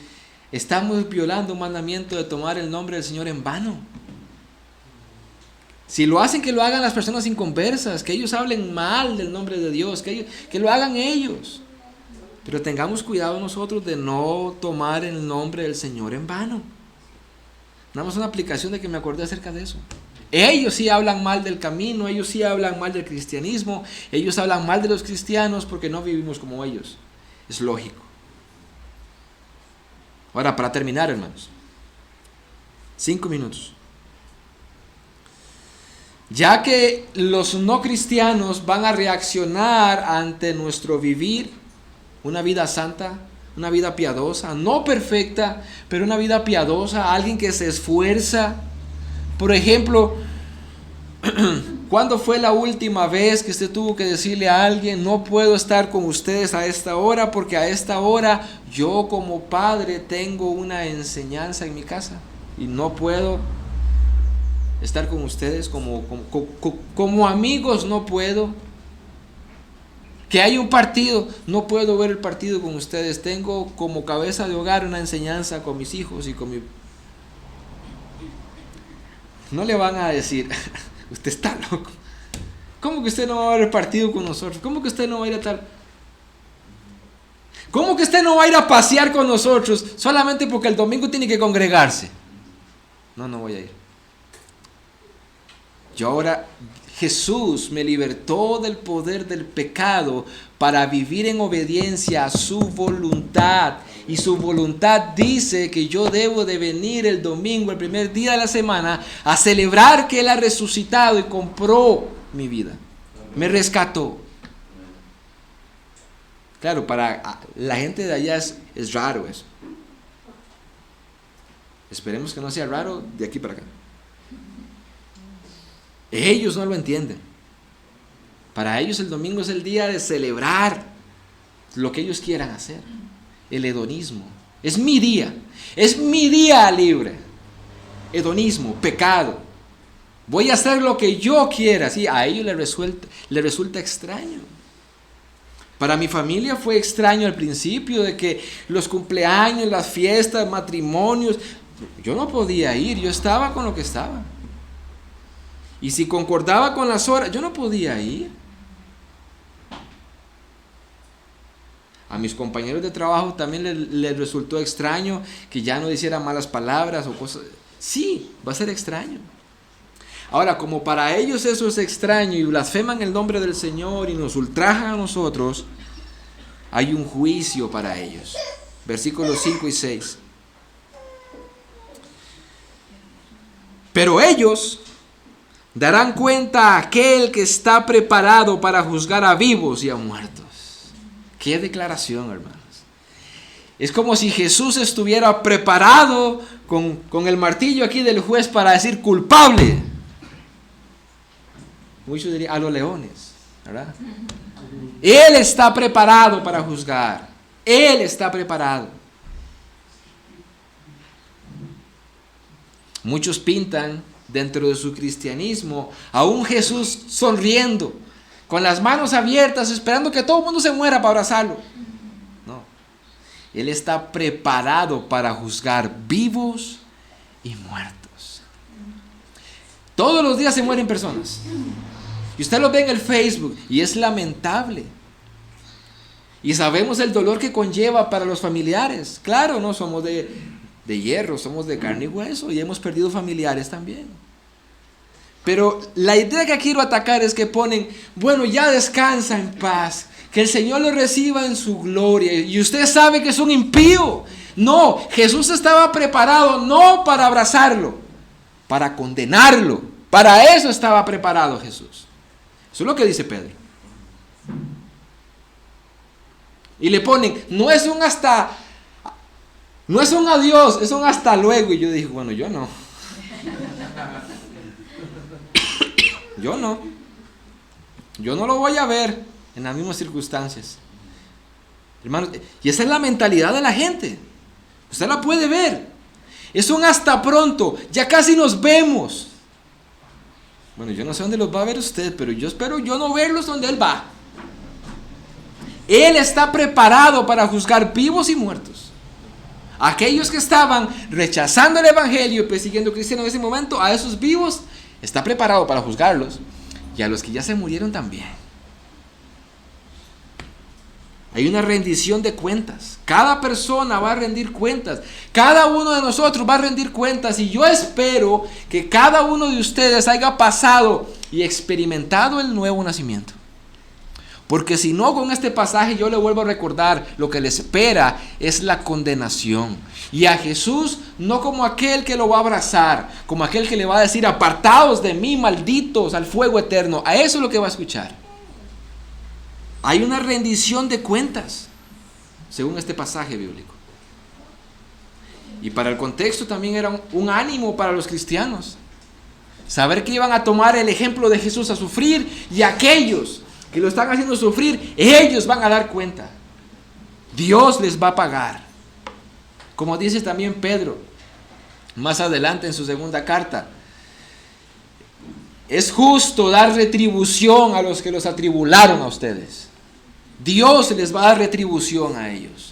Estamos violando un mandamiento de tomar el nombre del Señor en vano. Si lo hacen, que lo hagan las personas inconversas, que ellos hablen mal del nombre de Dios, que lo hagan ellos. Pero tengamos cuidado nosotros de no tomar el nombre del Señor en vano. Nada más una aplicación de que me acordé acerca de eso. Ellos sí hablan mal del camino, ellos sí hablan mal del cristianismo, ellos hablan mal de los cristianos porque no vivimos como ellos. Es lógico. Ahora, para terminar, hermanos, 5 minutos. Ya que los no cristianos van a reaccionar ante nuestro vivir una vida santa, una vida piadosa, no perfecta, pero una vida piadosa, alguien que se esfuerza. Por ejemplo, ¿cuándo fue la última vez que usted tuvo que decirle a alguien: no puedo estar con ustedes a esta hora porque a esta hora yo como padre tengo una enseñanza en mi casa y no puedo estar con ustedes como amigos? No puedo. Que hay un partido, no puedo ver el partido con ustedes. Tengo como cabeza de hogar una enseñanza con mis hijos y con mi... No le van a decir: usted está loco. ¿Cómo que usted no va a ver el partido con nosotros? ¿Cómo que usted no va a ir a tal? ¿Cómo que usted no va a ir a pasear con nosotros solamente porque el domingo tiene que congregarse? No voy a ir. Yo ahora, Jesús me libertó del poder del pecado para vivir en obediencia a su voluntad. Y su voluntad dice que yo debo de venir el domingo, el primer día de la semana, a celebrar que Él ha resucitado y compró mi vida. Me rescató. Claro, para la gente de allá es raro eso. Esperemos que no sea raro de aquí para acá. Ellos no lo entienden. Para ellos el domingo es el día de celebrar lo que ellos quieran hacer. El hedonismo. Es mi día. Es mi día libre. Hedonismo, pecado. Voy a hacer lo que yo quiera. Sí, a ellos les resulta extraño. Para mi familia fue extraño al principio de que los cumpleaños, las fiestas, matrimonios, yo no podía ir, yo estaba con lo que estaba. Y si concordaba con las horas, yo no podía ir. A mis compañeros de trabajo también les resultó extraño que ya no hicieran malas palabras o cosas. Sí, va a ser extraño. Ahora, como para ellos eso es extraño y blasfeman el nombre del Señor y nos ultrajan a nosotros, hay un juicio para ellos. Versículos 5 y 6. Pero ellos darán cuenta a aquel que está preparado para juzgar a vivos y a muertos. Qué declaración, hermanos. Es como si Jesús estuviera preparado con el martillo aquí del juez para decir culpable. Muchos dirían a los leones, ¿verdad? Él está preparado para juzgar. Él está preparado. Muchos pintan dentro de su cristianismo a un Jesús sonriendo, con las manos abiertas, esperando que todo el mundo se muera para abrazarlo. No. Él está preparado para juzgar vivos y muertos. Todos los días se mueren personas. Y usted lo ve en el Facebook y es lamentable. Y sabemos el dolor que conlleva para los familiares. Claro, no somos de hierro, somos de carne y hueso y hemos perdido familiares también. Pero la idea que quiero atacar es que ponen, bueno, ya descansa en paz, que el Señor lo reciba en su gloria. Y usted sabe que es un impío. No, Jesús estaba preparado no para abrazarlo, para condenarlo. Para eso estaba preparado Jesús. Eso es lo que dice Pedro. Y le ponen, no es un adiós, es un hasta luego. Y yo dije, bueno, yo no. Yo no lo voy a ver en las mismas circunstancias. Hermanos, y esa es la mentalidad de la gente. Usted la puede ver. Es un hasta pronto, ya casi nos vemos. Bueno, yo no sé dónde los va a ver usted, pero yo espero yo no verlos donde Él va. Él está preparado para juzgar vivos y muertos. Aquellos que estaban rechazando el Evangelio y persiguiendo a cristianos en ese momento, a esos vivos está preparado para juzgarlos. Y a los que ya se murieron también. Hay una rendición de cuentas. Cada persona va a rendir cuentas. Cada uno de nosotros va a rendir cuentas. Y yo espero que cada uno de ustedes haya pasado y experimentado el nuevo nacimiento. Porque si no, con este pasaje yo le vuelvo a recordar, lo que le espera es la condenación. Y a Jesús no como aquel que lo va a abrazar, como aquel que le va a decir, apartaos de mí, malditos, al fuego eterno. A eso es lo que va a escuchar. Hay una rendición de cuentas, según este pasaje bíblico. Y para el contexto también era un ánimo para los cristianos. Saber que iban a tomar el ejemplo de Jesús a sufrir, y aquellos que lo están haciendo sufrir, ellos van a dar cuenta. Dios les va a pagar. Como dice también Pedro, más adelante en su segunda carta, es justo dar retribución a los que los atribularon a ustedes. Dios les va a dar retribución a ellos.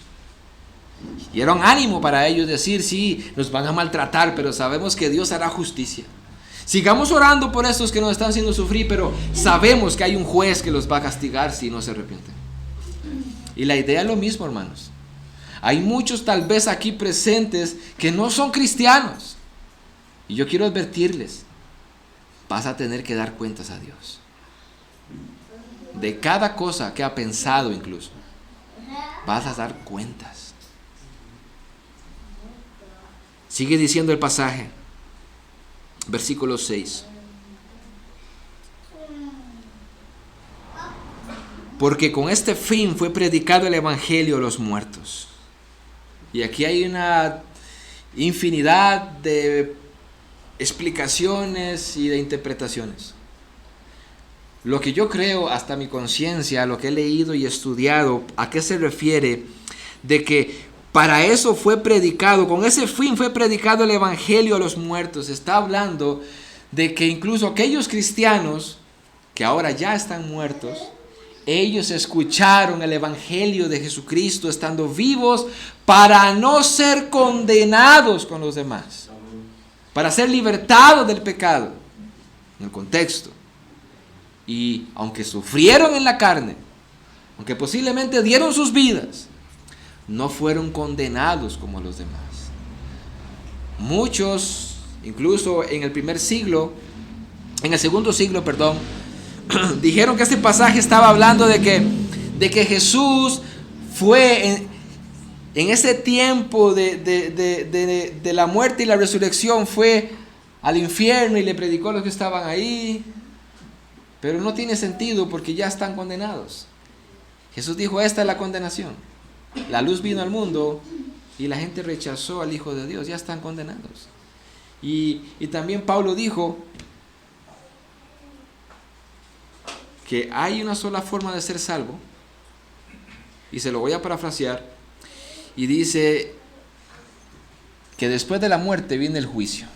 Y era un ánimo para ellos decir, sí, nos van a maltratar, pero sabemos que Dios hará justicia. Sigamos orando por estos que nos están haciendo sufrir, pero sabemos que hay un juez que los va a castigar si no se arrepienten. Y la idea es lo mismo, hermanos. Hay muchos tal vez aquí presentes que no son cristianos. Y yo quiero advertirles, vas a tener que dar cuentas a Dios. De cada cosa que ha pensado incluso, vas a dar cuentas. Sigue diciendo el pasaje, versículo 6. Porque con este fin fue predicado el evangelio a los muertos. Y aquí hay una infinidad de explicaciones y de interpretaciones. Lo que yo creo, hasta mi conciencia, lo que he leído y estudiado, ¿a qué se refiere? De que para eso fue predicado, con ese fin fue predicado el evangelio a los muertos. Está hablando de que incluso aquellos cristianos que ahora ya están muertos, ellos escucharon el evangelio de Jesucristo estando vivos para no ser condenados con los demás, para ser libertados del pecado, en el contexto. Y aunque sufrieron en la carne, aunque posiblemente dieron sus vidas, no fueron condenados como los demás. Muchos, incluso en el segundo siglo, dijeron que este pasaje estaba hablando de que Jesús fue en ese tiempo de la muerte y la resurrección, fue al infierno y le predicó a los que estaban ahí. Pero no tiene sentido porque ya están condenados. Jesús dijo, esta es la condenación. La luz vino al mundo y la gente rechazó al Hijo de Dios, ya están condenados. Y también Pablo dijo que hay una sola forma de ser salvo, y se lo voy a parafrasear, y dice que después de la muerte viene el juicio.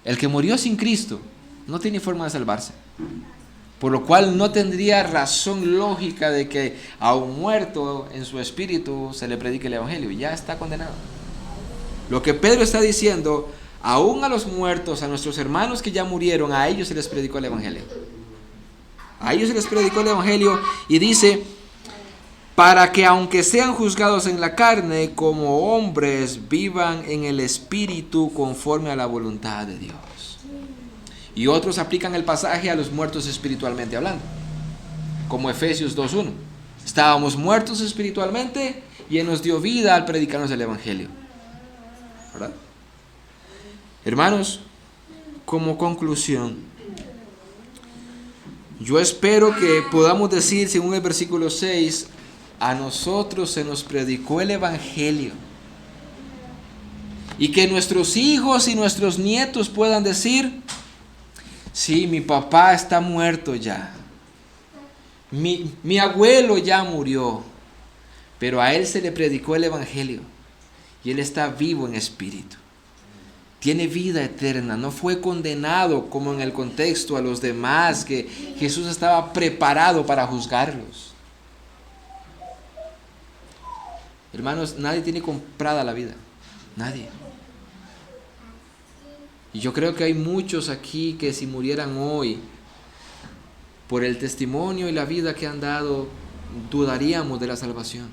El que murió sin Cristo no tiene forma de salvarse, por lo cual no tendría razón lógica de que a un muerto en su espíritu se le predique el evangelio, ya está condenado. Lo que Pedro está diciendo, aún a los muertos, a nuestros hermanos que ya murieron, a ellos se les predicó el evangelio. A ellos se les predicó el evangelio, y dice, para que aunque sean juzgados en la carne, como hombres vivan en el espíritu conforme a la voluntad de Dios. Y otros aplican el pasaje a los muertos espiritualmente hablando, como Efesios 2:1. Estábamos muertos espiritualmente y Él nos dio vida al predicarnos el evangelio. ¿Verdad? Hermanos, como conclusión, yo espero que podamos decir, según el versículo 6, a nosotros se nos predicó el evangelio, y que nuestros hijos y nuestros nietos puedan decir, sí, mi papá está muerto ya, mi abuelo ya murió, pero a él se le predicó el evangelio y él está vivo en espíritu, tiene vida eterna, no fue condenado como en el contexto a los demás, que Jesús estaba preparado para juzgarlos. Hermanos, nadie tiene comprada la vida, nadie. Y yo creo que hay muchos aquí que si murieran hoy, por el testimonio y la vida que han dado, dudaríamos de la salvación.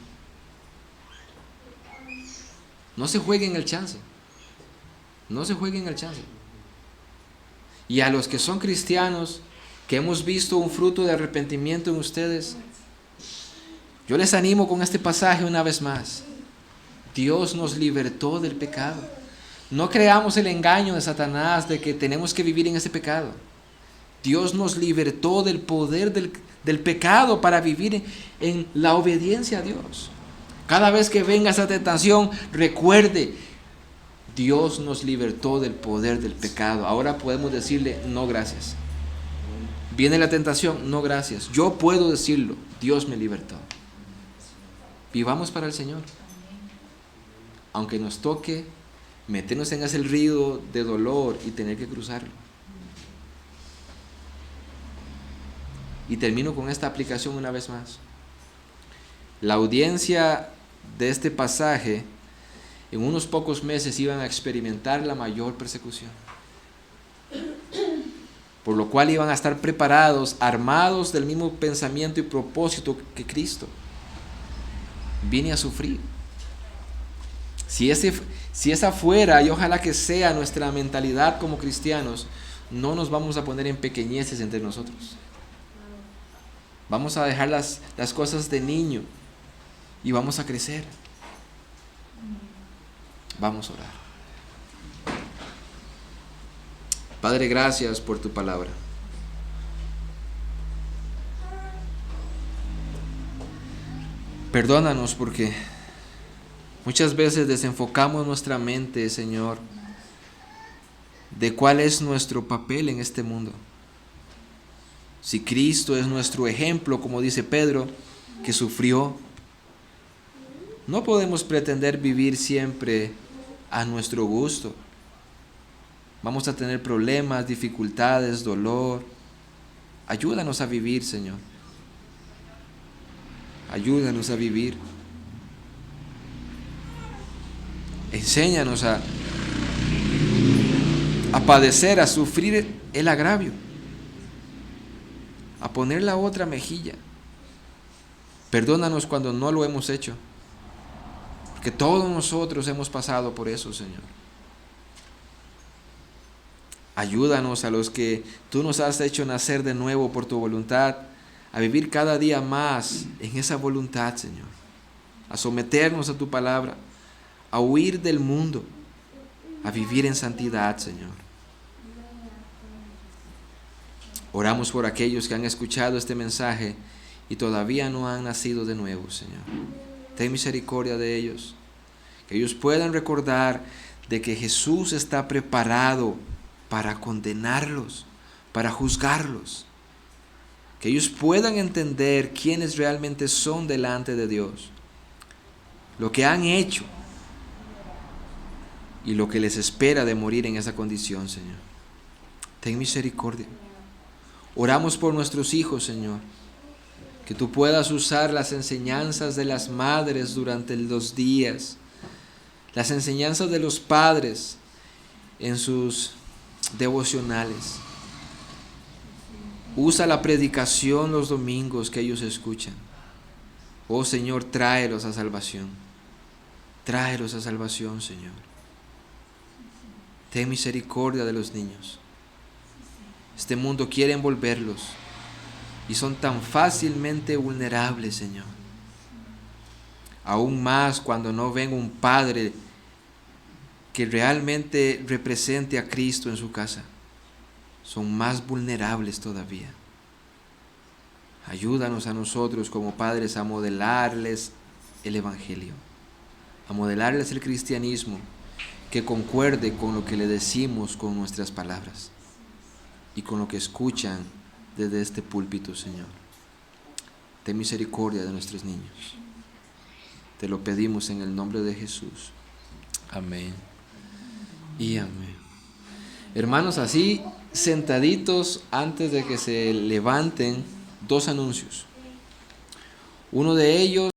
No se jueguen el chance. No se jueguen el chance. Y a los que son cristianos, que hemos visto un fruto de arrepentimiento en ustedes, yo les animo con este pasaje una vez más. Dios nos libertó del pecado. No creamos el engaño de Satanás de que tenemos que vivir en ese pecado. Dios nos libertó del poder del pecado para vivir en la obediencia a Dios. Cada vez que venga esa tentación, recuerde, Dios nos libertó del poder del pecado. Ahora podemos decirle, no gracias. Viene la tentación, no gracias. Yo puedo decirlo, Dios me libertó. Vivamos para el Señor. Aunque nos toque meternos en ese río de dolor y tener que cruzarlo. Y termino con esta aplicación una vez más. La audiencia de este pasaje en unos pocos meses iban a experimentar la mayor persecución, por lo cual iban a estar preparados, armados del mismo pensamiento y propósito que Cristo. Vine a sufrir. Si esa fuera, y ojalá que sea nuestra mentalidad como cristianos, no nos vamos a poner en pequeñeces entre nosotros. Vamos a dejar las cosas de niño y vamos a crecer. Vamos a orar. Padre, gracias por tu palabra. Perdónanos porque muchas veces desenfocamos nuestra mente, Señor, de cuál es nuestro papel en este mundo. Si Cristo es nuestro ejemplo, como dice Pedro, que sufrió, no podemos pretender vivir siempre a nuestro gusto. Vamos a tener problemas, dificultades, dolor. Ayúdanos a vivir, Señor. Ayúdanos a vivir. Enséñanos a padecer, a sufrir el agravio, a poner la otra mejilla. Perdónanos cuando no lo hemos hecho, porque todos nosotros hemos pasado por eso, Señor. Ayúdanos a los que tú nos has hecho nacer de nuevo por tu voluntad, a vivir cada día más en esa voluntad, Señor, a someternos a tu palabra, a huir del mundo, a vivir en santidad, Señor. Oramos por aquellos que han escuchado este mensaje y todavía no han nacido de nuevo, Señor. Ten misericordia de ellos, que ellos puedan recordar de que Jesús está preparado para condenarlos, para juzgarlos, que ellos puedan entender quiénes realmente son delante de Dios, lo que han hecho y lo que les espera de morir en esa condición, Señor. Ten misericordia. Oramos por nuestros hijos, Señor, que tú puedas usar las enseñanzas de las madres durante los días, las enseñanzas de los padres en sus devocionales. Usa la predicación los domingos que ellos escuchan. Oh Señor, tráelos a salvación. Tráelos a salvación, Señor. Ten misericordia de los niños. Este mundo quiere envolverlos y son tan fácilmente vulnerables, Señor. Aún más cuando no ven un padre que realmente represente a Cristo en su casa. Son más vulnerables todavía. Ayúdanos a nosotros como padres a modelarles el Evangelio, a modelarles el cristianismo que concuerde con lo que le decimos con nuestras palabras y con lo que escuchan desde este púlpito, Señor. Ten misericordia de nuestros niños. Te lo pedimos en el nombre de Jesús. Amén y amén. Hermanos, así sentaditos antes de que se levanten, dos anuncios. Uno de ellos